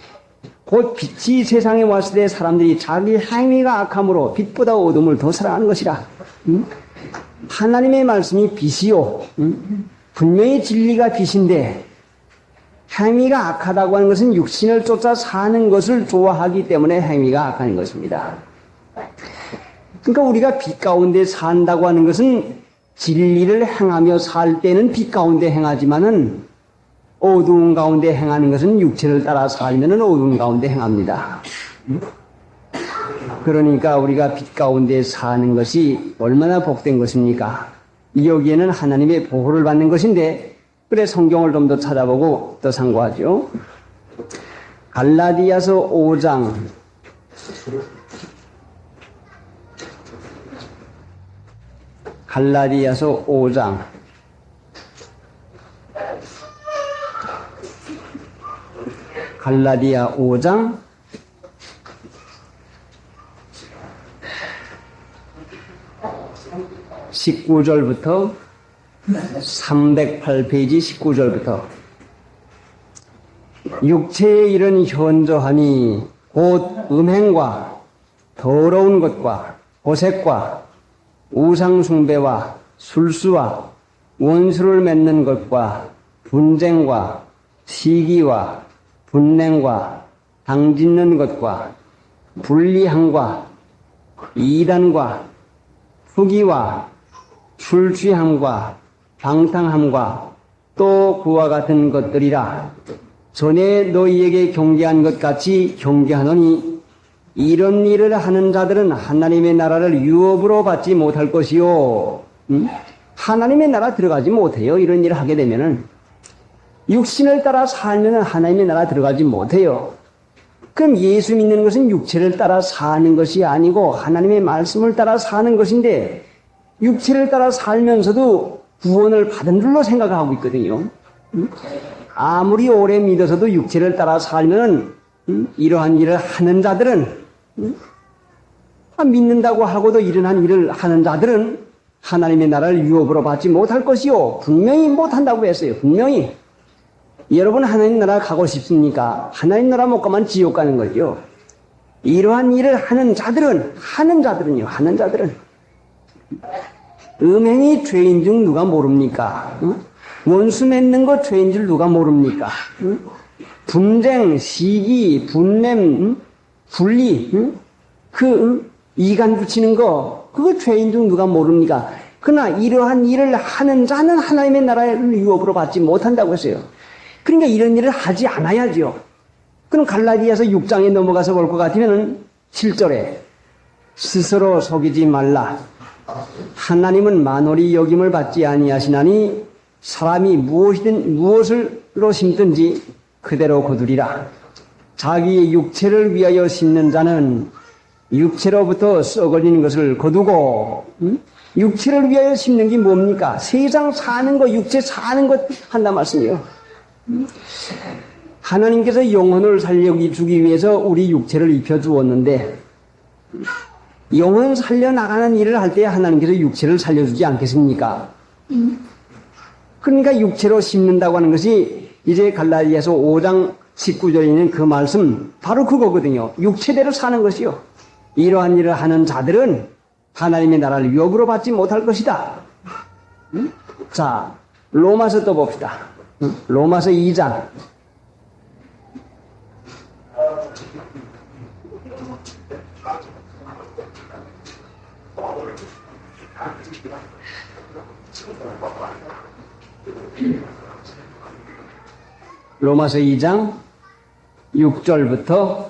곧 빛이 세상에 왔을 때 사람들이 자기 행위가 악함으로 빛보다 어둠을 더 사랑하는 것이라. 하나님의 말씀이 빛이요. 분명히 진리가 빛인데 행위가 악하다고 하는 것은 육신을 쫓아 사는 것을 좋아하기 때문에 행위가 악한 것입니다. 그러니까 우리가 빛 가운데 산다고 하는 것은 진리를 행하며 살 때는 빛 가운데 행하지만은 어두운 가운데 행하는 것은 육체를 따라 살면은 어두운 가운데 행합니다. 그러니까 우리가 빛 가운데 사는 것이 얼마나 복된 것입니까? 여기에는 하나님의 보호를 받는 것인데, 그래 성경을 좀 더 찾아보고 더 상고하죠. 갈라디아서 5장 19절부터 308페이지 19절부터 육체의 일은 현저하니 곧 음행과 더러운 것과 호색과 우상숭배와 술수와 원수를 맺는 것과 분쟁과 시기와 분냉과 당짓는 것과 불리함과 이단과 후기와 술 취함과 방탕함과 또 그와 같은 것들이라. 전에 너희에게 경계한 것 같이 경계하노니 이런 일을 하는 자들은 하나님의 나라를 유업으로 받지 못할 것이요. 하나님의 나라 들어가지 못해요. 이런 일을 하게 되면은 육신을 따라 살면은 하나님의 나라 들어가지 못해요. 그럼 예수 믿는 것은 육체를 따라 사는 것이 아니고 하나님의 말씀을 따라 사는 것인데, 육체를 따라 살면서도 구원을 받은 줄로 생각하고 있거든요. 아무리 오래 믿어서도 육체를 따라 살면 이러한 일을 하는 자들은, 믿는다고 하고도 이러한 일을 하는 자들은 하나님의 나라를 유업으로 받지 못할 것이요. 분명히 못한다고 했어요. 분명히. 여러분 하나님 나라 가고 싶습니까? 하나님 나라 못 가면 지옥 가는 거죠. 이러한 일을 하는 자들은 음행이 죄인 중 누가 모릅니까? 원수 맺는 거 죄인 줄 누가 모릅니까? 분쟁, 시기, 분냄, 분리, 이간 붙이는 거, 그거 죄인 중 누가 모릅니까? 그러나 이러한 일을 하는 자는 하나님의 나라를 유업으로 받지 못한다고 했어요. 그러니까 이런 일을 하지 않아야죠. 그럼 갈라디아서 6장에 넘어가서 볼 것 같으면 7절에 스스로 속이지 말라. 하나님은 만홀히 여김을 받지 아니하시나니 사람이 무엇으로 심든지 그대로 거두리라. 자기의 육체를 위하여 심는 자는 육체로부터 썩어지는 것을 거두고, 육체를 위하여 심는 게 뭡니까? 세상 사는 것, 육체 사는 것 한단 말씀이에요. 하나님께서 영혼을 살려주기 위해서 우리 육체를 입혀주었는데, 영혼 살려나가는 일을 할 때 하나님께서 육체를 살려주지 않겠습니까? 그러니까 육체로 심는다고 하는 것이 이제 갈라디아서 5장 19절에 있는 그 말씀, 바로 그거거든요. 육체대로 사는 것이요. 이러한 일을 하는 자들은 하나님의 나라를 유업으로 받지 못할 것이다. 자, 로마서 또 봅시다. 로마서 2장. 로마서 2장 6절부터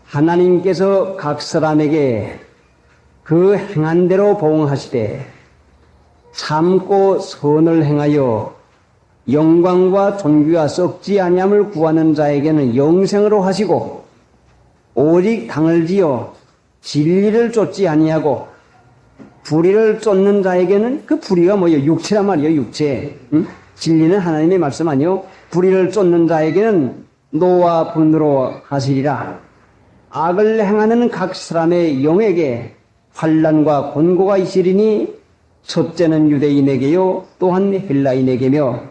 하나님께서 각 사람에게 그 행한 대로 보응하시되 참고 선을 행하여 영광과 존귀와 썩지 아니함을 구하는 자에게는 영생으로 하시고, 오직 당을 지어 진리를 쫓지 아니하고 불의를 쫓는 자에게는 그 불의가 뭐예요? 육체란 말이에요. 육체. 응? 진리는 하나님의 말씀 아니요. 불의를 쫓는 자에게는 노와 분으로 하시리라. 악을 행하는 각 사람의 영에게 환난과 곤고가 있으리니 첫째는 유대인에게요 또한 헬라인에게며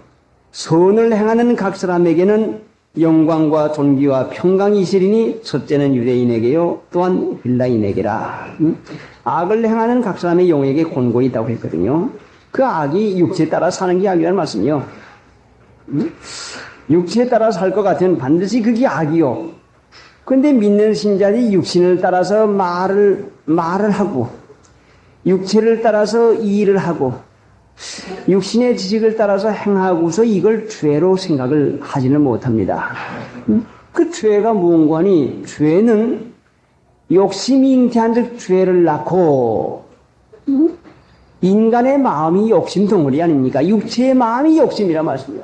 선을 행하는 각 사람에게는 영광과 존귀와 평강이 있으리니 첫째는 유대인에게요 또한 헬라인에게라. 악을 행하는 각 사람의 영에게 곤고가 있다고 했거든요. 그 악이 육체에 따라 사는 게 악이라는 말씀이요. 육체에 따라 살 것 같으면 반드시 그게 악이요. 근데 믿는 신자들이 육신을 따라서 말을 하고, 육체를 따라서 일을 하고, 육신의 지식을 따라서 행하고서 이걸 죄로 생각을 하지는 못합니다. 그 죄가 무언가니, 죄는 욕심이 잉태한 즉 죄를 낳고, 인간의 마음이 욕심 덩어리 아닙니까? 육체의 마음이 욕심이라 말씀이요.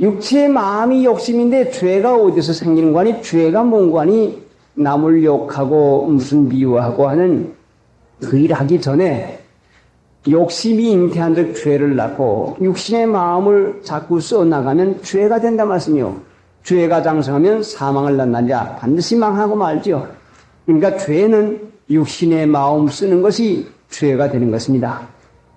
육체의 마음이 욕심인데 죄가 어디서 생기는 거니? 죄가 뭔가니? 남을 욕하고 무슨 미워하고 하는 그 일 하기 전에 욕심이 잉태한 즉 죄를 낳고 육신의 마음을 자꾸 써나가면 죄가 된다 말씀이요. 죄가 장성하면 사망을 낳느냐 반드시 망하고 말죠. 그러니까 죄는 육신의 마음 쓰는 것이 죄가 되는 것입니다.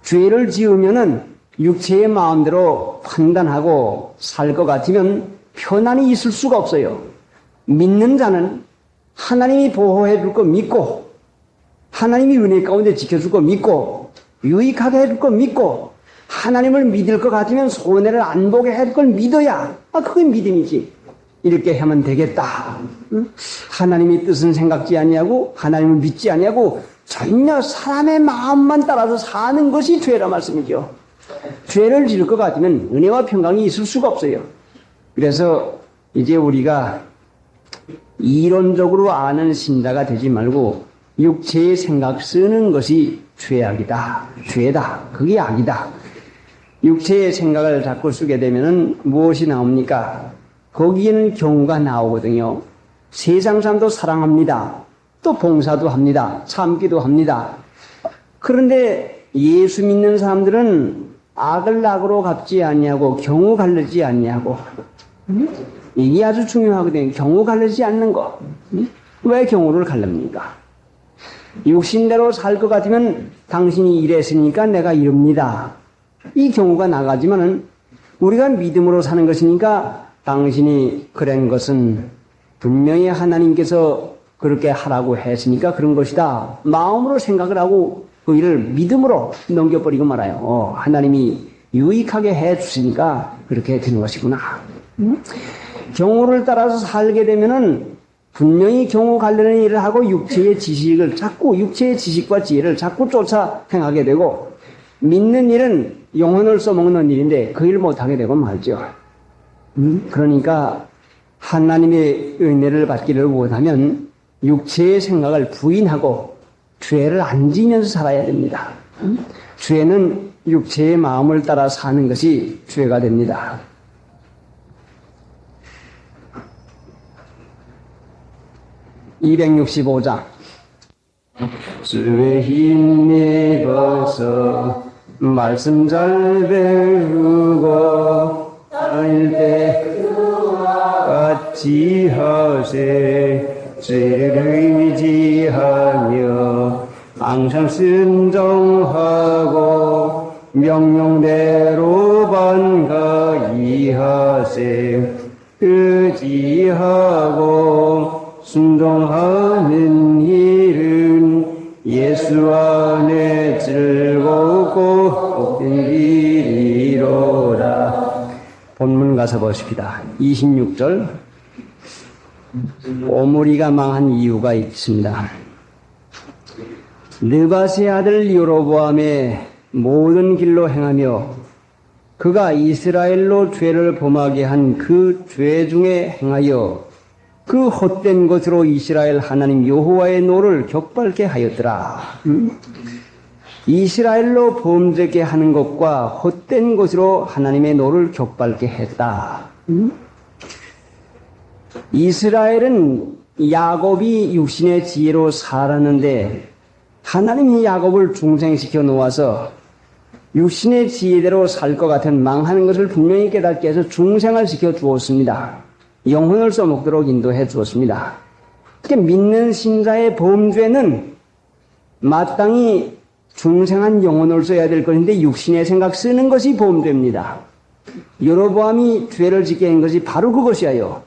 죄를 지으면은 육체의 마음대로 판단하고 살 것 같으면 편안히 있을 수가 없어요. 믿는 자는 하나님이 보호해 줄 거 믿고 하나님이 은혜 가운데 지켜줄 거 믿고 유익하게 해줄 거 믿고 하나님을 믿을 것 같으면 손해를 안 보게 해줄 걸 믿어야 그게 믿음이지. 이렇게 하면 되겠다. 하나님의 뜻은 생각지 아니하고 하나님을 믿지 아니하고 전혀 사람의 마음만 따라서 사는 것이 죄라 말씀이죠. 죄를 지을 것 같으면 은혜와 평강이 있을 수가 없어요. 그래서 이제 우리가 이론적으로 아는 신자가 되지 말고 육체의 생각 쓰는 것이 죄악이다. 죄다. 그게 악이다. 육체의 생각을 자꾸 쓰게 되면 무엇이 나옵니까? 거기에는 경우가 나오거든요. 세상 사람도 사랑합니다. 또 봉사도 합니다. 참기도 합니다. 그런데 예수 믿는 사람들은 악을 악으로 갚지 아니하고 경우 가르지 아니하고 이게 아주 중요하거든요. 경우 가르지 않는 거. 왜 경우를 가릅니까? 육신대로 살 것 같으면 당신이 이랬으니까 내가 이럽니다. 이 경우가 나가지만은 우리가 믿음으로 사는 것이니까 당신이 그런 것은 분명히 하나님께서 그렇게 하라고 했으니까 그런 것이다. 마음으로 생각을 하고 그 일을 믿음으로 넘겨버리고 말아요. 하나님이 유익하게 해주시니까 그렇게 되는 것이구나. 경우를 따라서 살게 되면은 분명히 경우 관련된 일을 하고 육체의 지식을 자꾸 육체의 지식과 지혜를 자꾸 쫓아 행하게 되고 믿는 일은 영혼을 써먹는 일인데 그 일 못하게 되고 말죠. 그러니까 하나님의 은혜를 받기를 원하면 육체의 생각을 부인하고 죄를 안 지면서 살아야 됩니다. 죄는 육체의 마음을 따라 사는 것이 죄가 됩니다. (265장) 주의 힘입어서 말씀 잘 배우고 다닐 때 같이 하세 죄를 의지하며 항상 순종하고 명령대로 반가이 하세 의지하고 순종하는 일은 예수 안에 즐겁고 복된 일이로라. 본문 가서 보십시다. 26절. 오므리가 망한 이유가 있습니다. 느바스의 아들 여로보암의 모든 길로 행하며 그가 이스라엘로 죄를 범하게 한 그 죄 중에 행하여 그 헛된 것으로 이스라엘 하나님 여호와의 노를 격발케 하였더라. 이스라엘로 범죄케 하는 것과 헛된 것으로 하나님의 노를 격발케 했다. 이스라엘은 야곱이 육신의 지혜로 살았는데 하나님이 야곱을 중생시켜 놓아서 육신의 지혜대로 살 것 같은 망하는 것을 분명히 깨닫게 해서 중생을 시켜 주었습니다. 영혼을 써먹도록 인도해 주었습니다. 그러니까 믿는 신자의 범죄는 마땅히 중생한 영혼을 써야 될 것인데 육신의 생각 쓰는 것이 범죄입니다. 여로보암이 죄를 짓게 한 것이 바로 그것이에요.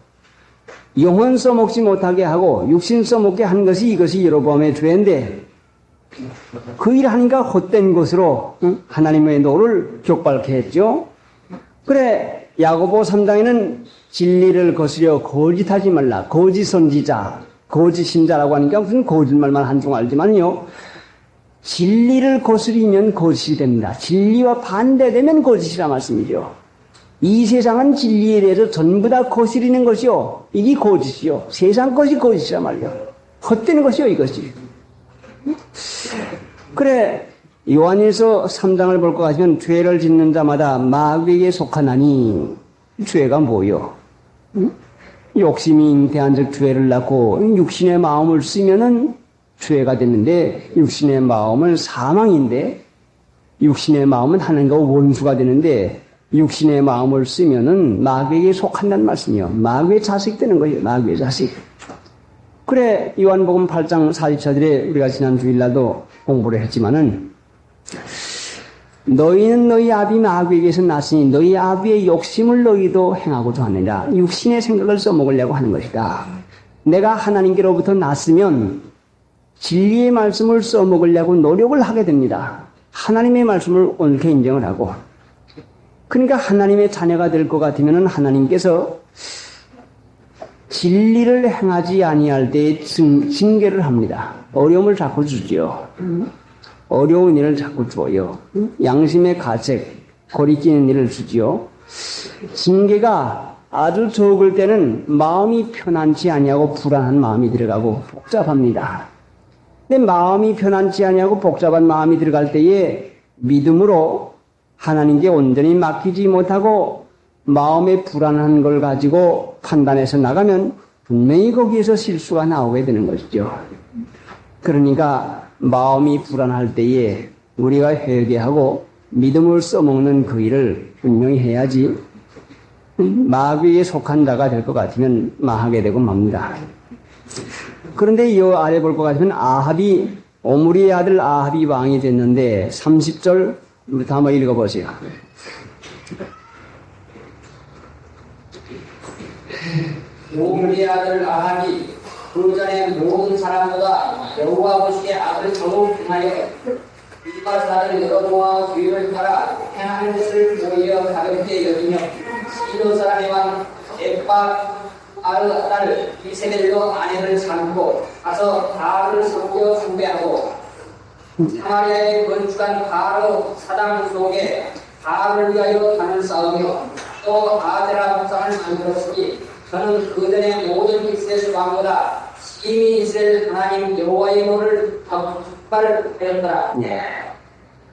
영혼 써먹지 못하게 하고 육신 써먹게 한 것이 이것이 여로보암의 죄인데 그 일 하니까 헛된 것으로 하나님의 노를 격발케 했죠. 그래 야고보 3장에는 진리를 거스려 거짓하지 말라. 거짓 선지자, 거짓 신자라고 하니까 무슨 거짓말만 한중 알지만요. 진리를 거스리면 거짓이 됩니다. 진리와 반대되면 거짓이라 말씀이죠. 이 세상은 진리에 대해서 전부 다 거스리는 것이요. 이게 거짓이요. 세상 것이 거짓이라 말이요. 헛되는 것이요, 이것이. 그래, 요한일서 3장을 볼 것 같으면 죄를 짓는 자마다 마귀에게 속하나니 죄가 뭐요? 욕심이 잉태한 즉 죄를 낳고 육신의 마음을 쓰면은 죄가 됐는데 육신의 마음은 사망인데 육신의 마음은 하나님과 원수가 되는데 육신의 마음을 쓰면은 마귀에게 속한다는 말씀이요. 마귀의 자식 되는 거예요. 마귀의 자식. 그래 요한복음 8장 44절에 우리가 지난 주일날도 공부를 했지만은 너희는 너희 아비 마귀에게서 났으니 너희 아비의 욕심을 너희도 행하고자 하느니라. 육신의 생각을 써먹으려고 하는 것이다. 내가 하나님께로부터 났으면 진리의 말씀을 써먹으려고 노력을 하게 됩니다. 하나님의 말씀을 옳게 인정을 하고 그러니까 하나님의 자녀가 될 것 같으면 하나님께서 진리를 행하지 아니할 때에 징계를 합니다. 어려움을 자꾸 주지요. 어려운 일을 자꾸 줘요. 양심의 가책, 고리끼는 일을 주지요. 징계가 아주 적을 때는 마음이 편안치 아니하고 불안한 마음이 들어가고 복잡합니다. 근데 마음이 편안치 아니하고 복잡한 마음이 들어갈 때에 믿음으로 하나님께 온전히 맡기지 못하고 마음의 불안한 걸 가지고 판단해서 나가면 분명히 거기에서 실수가 나오게 되는 것이죠. 그러니까 마음이 불안할 때에 우리가 회개하고 믿음을 써먹는 그 일을 분명히 해야지 마귀에 속한 자가 될 것 같으면 망하게 되고 맙니다. 그런데 이 아래 볼 것 같으면 아합이 오므리의 아들 아합이 왕이 됐는데 30절부터 한번 읽어보세요. 오므리의 아들 아합이 그 전에 모든 사람보다 여호와 보시기에 악을 더욱 행하여 이발 아들 여로보암 뒤를 따라 행하는 것을 보이어 가볍게 여기며 시도 사람의 왕 에빠알 이세벨로 아내를 삼고 가서 바알을 섬겨 숭배하고 사마리아에 건축한 바로 사당 속에 바알을 위하여 단을 쌓으며 또 아데라 목상을 만들었으니 저는 그전의 모든 이스라엘 왕보다 심히 이스라엘 하나님 여호와의 노를 더 촉발하였더라. 네.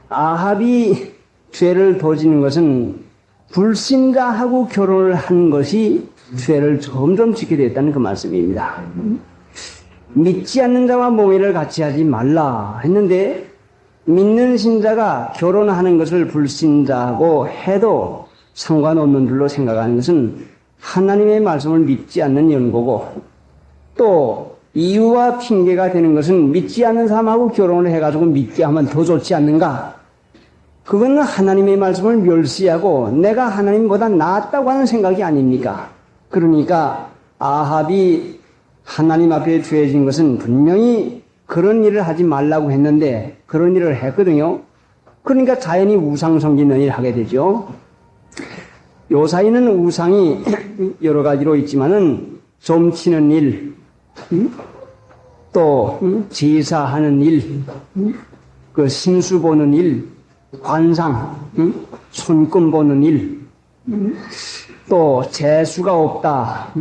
아합이 죄를 더 지는 것은 불신자하고 결혼을 한 것이 죄를 점점 짓게 됐다는 그 말씀입니다. 믿지 않는 자와 몽해를 같이 하지 말라 했는데 믿는 신자가 결혼하는 것을 불신자하고 해도 상관없는 줄로 생각하는 것은 하나님의 말씀을 믿지 않는 연고고 또 이유와 핑계가 되는 것은 믿지 않는 사람하고 결혼을 해가지고 믿게 하면 더 좋지 않는가? 그건 하나님의 말씀을 멸시하고 내가 하나님보다 낫다고 하는 생각이 아닙니까? 그러니까 아합이 하나님 앞에 죄진 것은 분명히 그런 일을 하지 말라고 했는데 그런 일을 했거든요. 그러니까 자연히 우상 섬기는 일을 하게 되죠. 요사이는 우상이 여러 가지로 있지만은 점치는 일, 또 제사하는 일, 그 신수 보는 일, 관상, 손금 보는 일, 또 재수가 없다,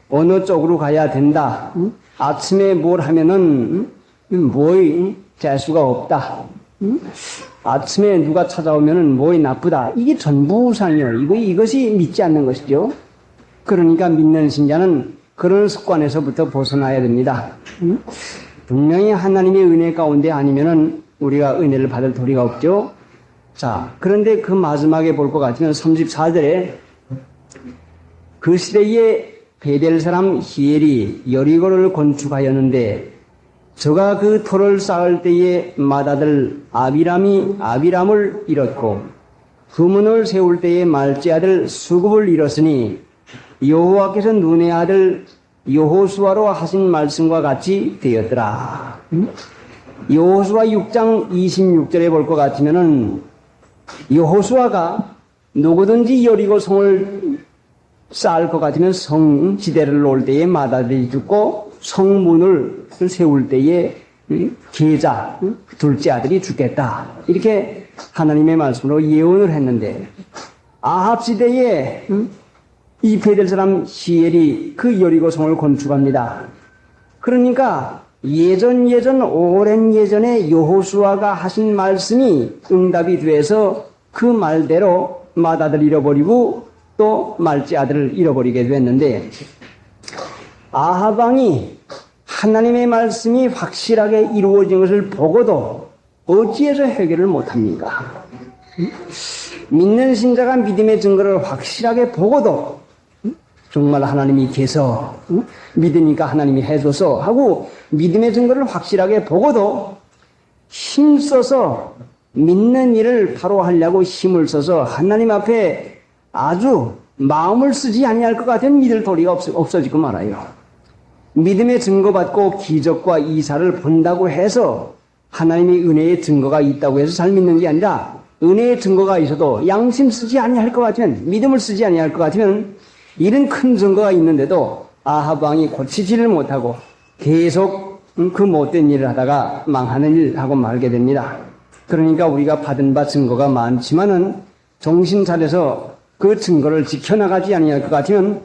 어느 쪽으로 가야 된다, 아침에 뭘 하면은 뭐의 재수가 없다, 아침에 누가 찾아오면은 뭐이 나쁘다. 이게 전부 우상이요. 이것이 믿지 않는 것이죠. 그러니까 믿는 신자는 그런 습관에서부터 벗어나야 됩니다. 분명히 하나님의 은혜 가운데 아니면은 우리가 은혜를 받을 도리가 없죠. 자, 그런데 그 마지막에 볼 것 같으면 34절에 그 시대에 베델 사람 히엘이 여리고를 건축하였는데 저가 그 터를 쌓을 때에 맏아들 아비람을 잃었고 그 문을 세울 때에 말제 아들 수굽을 잃었으니 여호와께서 눈의 아들 여호수아로 하신 말씀과 같이 되었더라. 여호수아 6장 26절에 볼 것 같으면은 여호수아가 누구든지 여리고 성을 쌓을 것 같으면 성지대를 놓을 때에 맏아들이 죽고 성문을 세울 때에 계자 둘째 아들이 죽겠다. 이렇게 하나님의 말씀으로 예언을 했는데 아합 시대에 이 베델 사람 히엘이 그 여리고 성을 건축합니다. 그러니까 예전 오랜 예전에 여호수아가 하신 말씀이 응답이 돼서 그 말대로 맏아들을 잃어버리고 또 말째 아들을 잃어버리게 됐는데 아합 왕이 하나님의 말씀이 확실하게 이루어진 것을 보고도 어찌해서 회개를 못합니까? 믿는 신자가 믿음의 증거를 확실하게 보고도 정말 하나님이 계셔 믿으니까 하나님이 해줘서 하고 믿음의 증거를 확실하게 보고도 힘써서 믿는 일을 바로 하려고 힘을 써서 하나님 앞에 아주 마음을 쓰지 아니할 것 같은 믿을 도리가 없어지고 말아요. 믿음의 증거받고 기적과 이사를 본다고 해서 하나님의 은혜의 증거가 있다고 해서 잘 믿는 게 아니라 은혜의 증거가 있어도 양심 쓰지 아니할 것 같으면 믿음을 쓰지 아니할 것 같으면 이런 큰 증거가 있는데도 아합 왕이 고치지를 못하고 계속 그 못된 일을 하다가 망하는 일 하고 말게 됩니다. 그러니까 우리가 받은 바 증거가 많지만은 정신 차려서 그 증거를 지켜나가지 아니할 것 같으면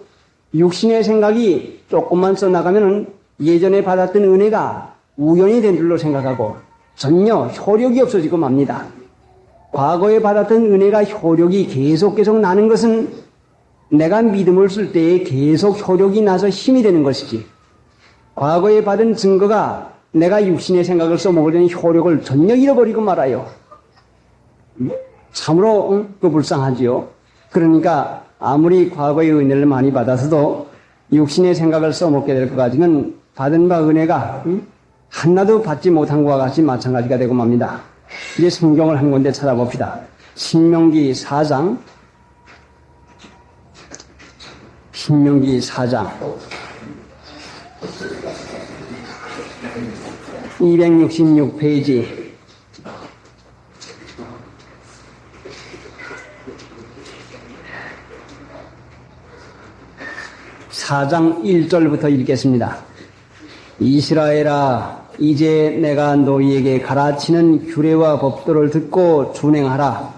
육신의 생각이 조금만 써나가면은 예전에 받았던 은혜가 우연이 된 줄로 생각하고 전혀 효력이 없어지고 맙니다. 과거에 받았던 은혜가 효력이 계속 나는 것은 내가 믿음을 쓸 때에 계속 효력이 나서 힘이 되는 것이지 과거에 받은 증거가 내가 육신의 생각을 써먹을 때는 효력을 전혀 잃어버리고 말아요. 참으로 불쌍하지요. 그러니까 아무리 과거의 은혜를 많이 받아서도 육신의 생각을 써먹게 될 것 같으면 받은 바 은혜가 하나도 받지 못한 것과 같이 마찬가지가 되고 맙니다. 이제 성경을 한 군데 찾아봅시다. 신명기 4장 266페이지 4장 1절부터 읽겠습니다. 이스라엘아, 이제 내가 너희에게 가르치는 규례와 법도를 듣고 준행하라.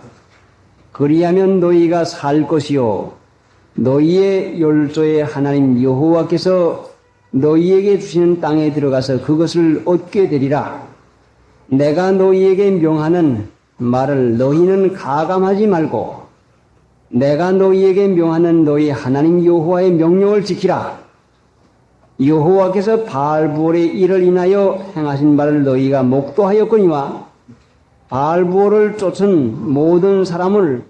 그리하면 너희가 살 것이요 너희의 열조의 하나님 여호와께서 너희에게 주시는 땅에 들어가서 그것을 얻게 되리라. 내가 너희에게 명하는 말을 너희는 가감하지 말고 내가 너희에게 명하는 너희 하나님 여호와의 명령을 지키라. 여호와께서 바알부올의 일을 인하여 행하신 바를 너희가 목도하였거니와 바알부올을 쫓은 모든 사람을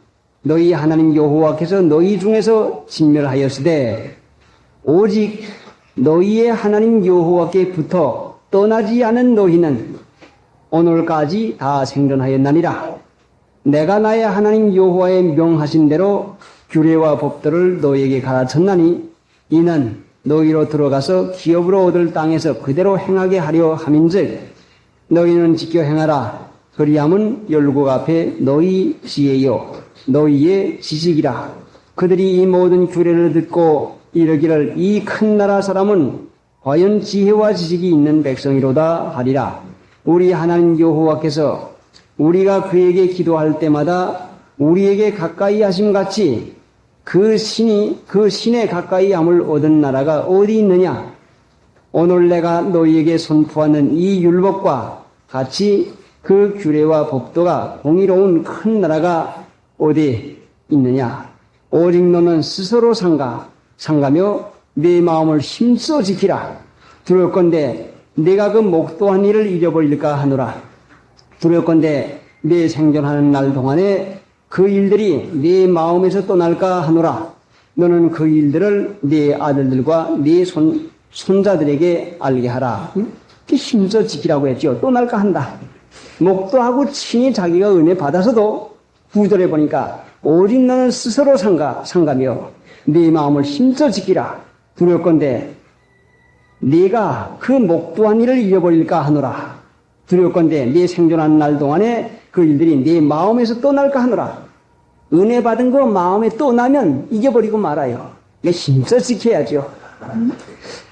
너희 하나님 여호와께서 너희 중에서 진멸하였으되 오직 너희의 하나님 여호와께 붙어 떠나지 않은 너희는 오늘까지 다 생존하였나니라. 내가 나의 하나님 여호와의 명하신 대로 규례와 법도를 너희에게 가르쳤나니 이는 너희로 들어가서 기업으로 얻을 땅에서 그대로 행하게 하려 함인즉 너희는 지켜 행하라. 그리함은 열국 앞에 너희 지혜요 너희의 지식이라. 그들이 이 모든 규례를 듣고 이르기를 이 큰 나라 사람은 과연 지혜와 지식이 있는 백성이로다 하리라. 우리 하나님 여호와께서 우리가 그에게 기도할 때마다 우리에게 가까이 하심 같이 그 신에 가까이 함을 얻은 나라가 어디 있느냐? 오늘 내가 너희에게 선포하는 이 율법과 같이 그 규례와 법도가 공의로운 큰 나라가 어디 있느냐? 오직 너는 스스로 상가며 네 마음을 힘써 지키라. 들을 건데 내가 그 목도한 일을 잃어버릴까 하노라. 두렵건대 내 생존하는 날 동안에 그 일들이 네 마음에서 떠날까 하노라. 너는 그 일들을 네 아들들과 네 손자들에게 알게 하라. 이렇게 힘써 지키라고 했죠. 떠날까 한다. 목도하고 친히 자기가 은혜 받아서도 구절해 보니까 오직 너는 스스로 상가며 네 마음을 힘써 지키라. 두렵건대 네가 그 목도한 일을 잃어버릴까 하노라. 두렵건대 네 생존하는 날 동안에 그 일들이 네 마음에서 떠날까 하노라. 은혜 받은 거 마음에 떠나면 잊어버리고 말아요. 힘써 지켜야죠.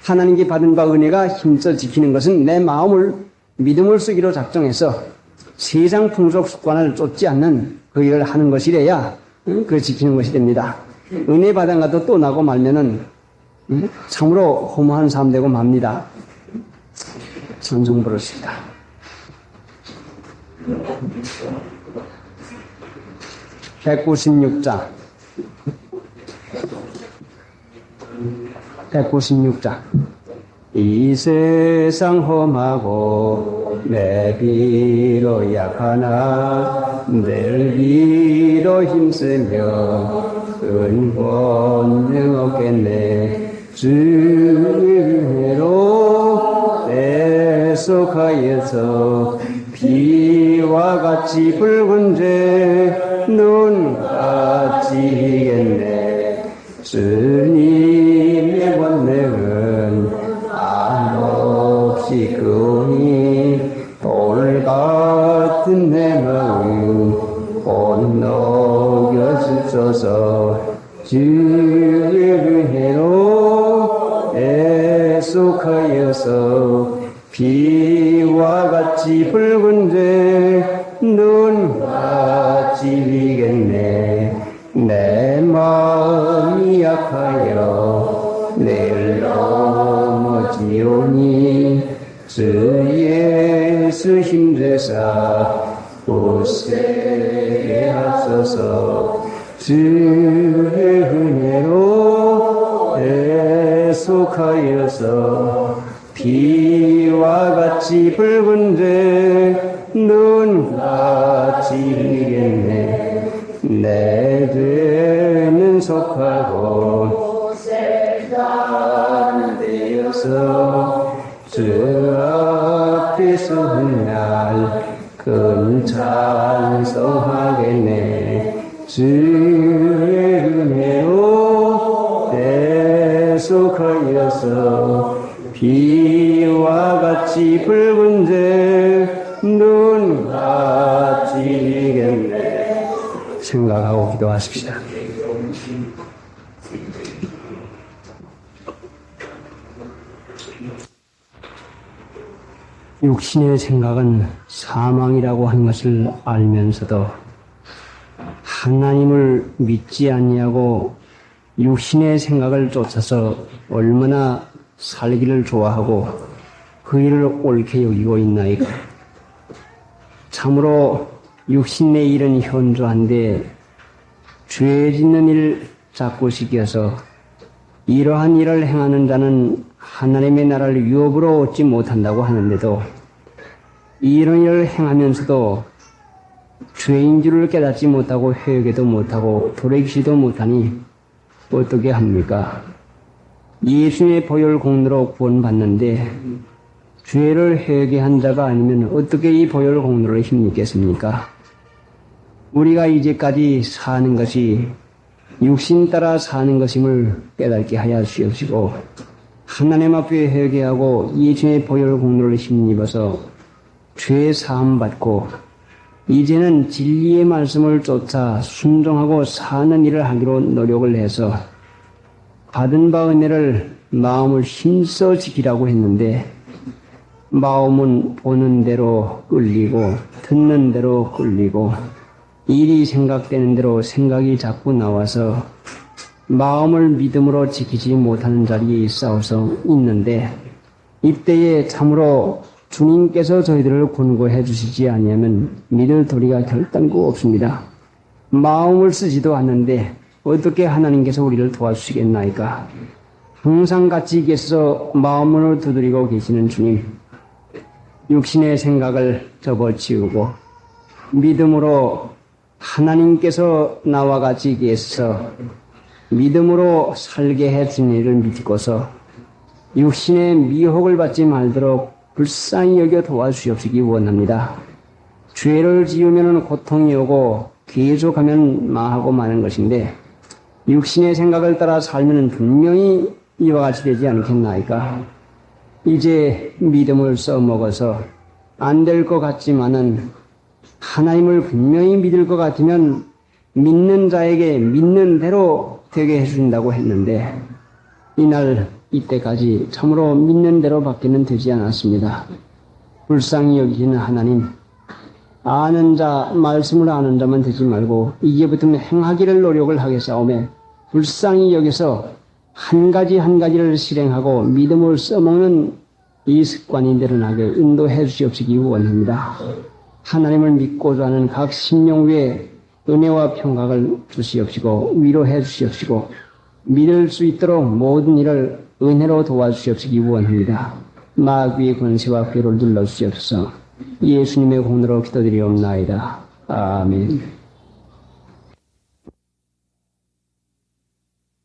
하나님께 받은 바 은혜가 힘써 지키는 것은 내 마음을 믿음을 쓰기로 작정해서 세상 풍속 습관을 쫓지 않는 그 일을 하는 것이래야 그 지키는 것이 됩니다. 은혜 받은 것도 떠나고 말면은 참으로 허무한 삶 되고 맙니다. 찬송 부르십니다. (196장) 196장 이 세상 험하고 내 비로 약하나 늘 비로 힘쓰며 근본능 없겠네. 주로 애속하여서 비와 같이 붉은 죄 눈같이 이겠네. 주님의 권능은 한없이 크니 돌 같은 내 마음 온녹여 주소서. 주의 은혜로 애속하여서 비와 같이 붉은 죄 눈같이 비겠네. 내 마음이 약하여 내일 넘어지오니 주 예수 힘내사 웃게 하소서. 주의 은혜로 애속하여서 비와 같이 붉은 죄 눈같이 비겠네. 내 죄는 속하고 세상 되어서 주 앞에 서는 날 큰 찬송하겠네. 주의 은혜로 애속하여서 비와 같이 붉은 죄 눈같이 비겠네. 생각하고 기도하십시다. 육신의 생각은 사망이라고 하는 것을 알면서도 하나님을 믿지 아니하고 육신의 생각을 쫓아서 얼마나 살기를 좋아하고 그 일을 옳게 여기고 있나이까. 참으로 육신의 일은 현저한데 죄 짓는 일 자꾸 시켜서 이러한 일을 행하는 자는 하나님의 나라를 유업으로 얻지 못한다고 하는데도 이런 일을 행하면서도 죄인 줄을 깨닫지 못하고 회개도 못하고 돌이키지도 못하니 어떻게 합니까? 예수의 보혈 공로로 구원받는데 죄를 회개한 자가 아니면 어떻게 이 보혈 공로를 힘입겠습니까? 우리가 이제까지 사는 것이 육신 따라 사는 것임을 깨닫게 하여 주시옵시고 하나님 앞에 회개하고 예수의 보혈 공로를 힘입어서 죄 사함 받고 이제는 진리의 말씀을 쫓아 순종하고 사는 일을 하기로 노력을 해서 받은 바 은혜를 마음을 힘써 지키라고 했는데 마음은 보는 대로 끌리고 듣는 대로 끌리고 일이 생각되는 대로 생각이 자꾸 나와서 마음을 믿음으로 지키지 못하는 자리에 있사오서 있는데 이때에 참으로 주님께서 저희들을 권고해 주시지 아니하면 믿을 도리가 결단코 없습니다. 마음을 쓰지도 않는데 어떻게 하나님께서 우리를 도와주시겠나이까. 항상 같이 계셔서 마음을 두드리고 계시는 주님, 육신의 생각을 접어치우고 믿음으로 하나님께서 나와 같이 계셔서 믿음으로 살게 해준 일을 믿고서 육신의 미혹을 받지 말도록 불쌍히 여겨 도와주시옵시기 원합니다. 죄를 지으면 고통이 오고 계속하면 망하고 마는 것인데 육신의 생각을 따라 살면 분명히 이와 같이 되지 않겠나이까? 이제 믿음을 써먹어서 안 될 것 같지만은 하나님을 분명히 믿을 것 같으면 믿는 자에게 믿는 대로 되게 해준다고 했는데 이때까지 참으로 믿는 대로밖에는 되지 않았습니다. 불쌍히 여기시는 하나님, 아는 자, 말씀을 아는 자만 되지 말고 이제부터는 행하기를 노력을 하겠사오매 불쌍히 여기서 한 가지를 실행하고 믿음을 써먹는 이 습관이 늘어나게 인도해 주시옵시기 원합니다. 하나님을 믿고자 하는 각 심령 위에 은혜와 평강을 주시옵시고 위로해 주시옵시고 믿을 수 있도록 모든 일을 은혜로 도와주시옵시기 원합니다. 마귀의 권세와 괴로를 눌러주시옵소서. 예수님의 공로로 기도드리옵나이다. 아멘.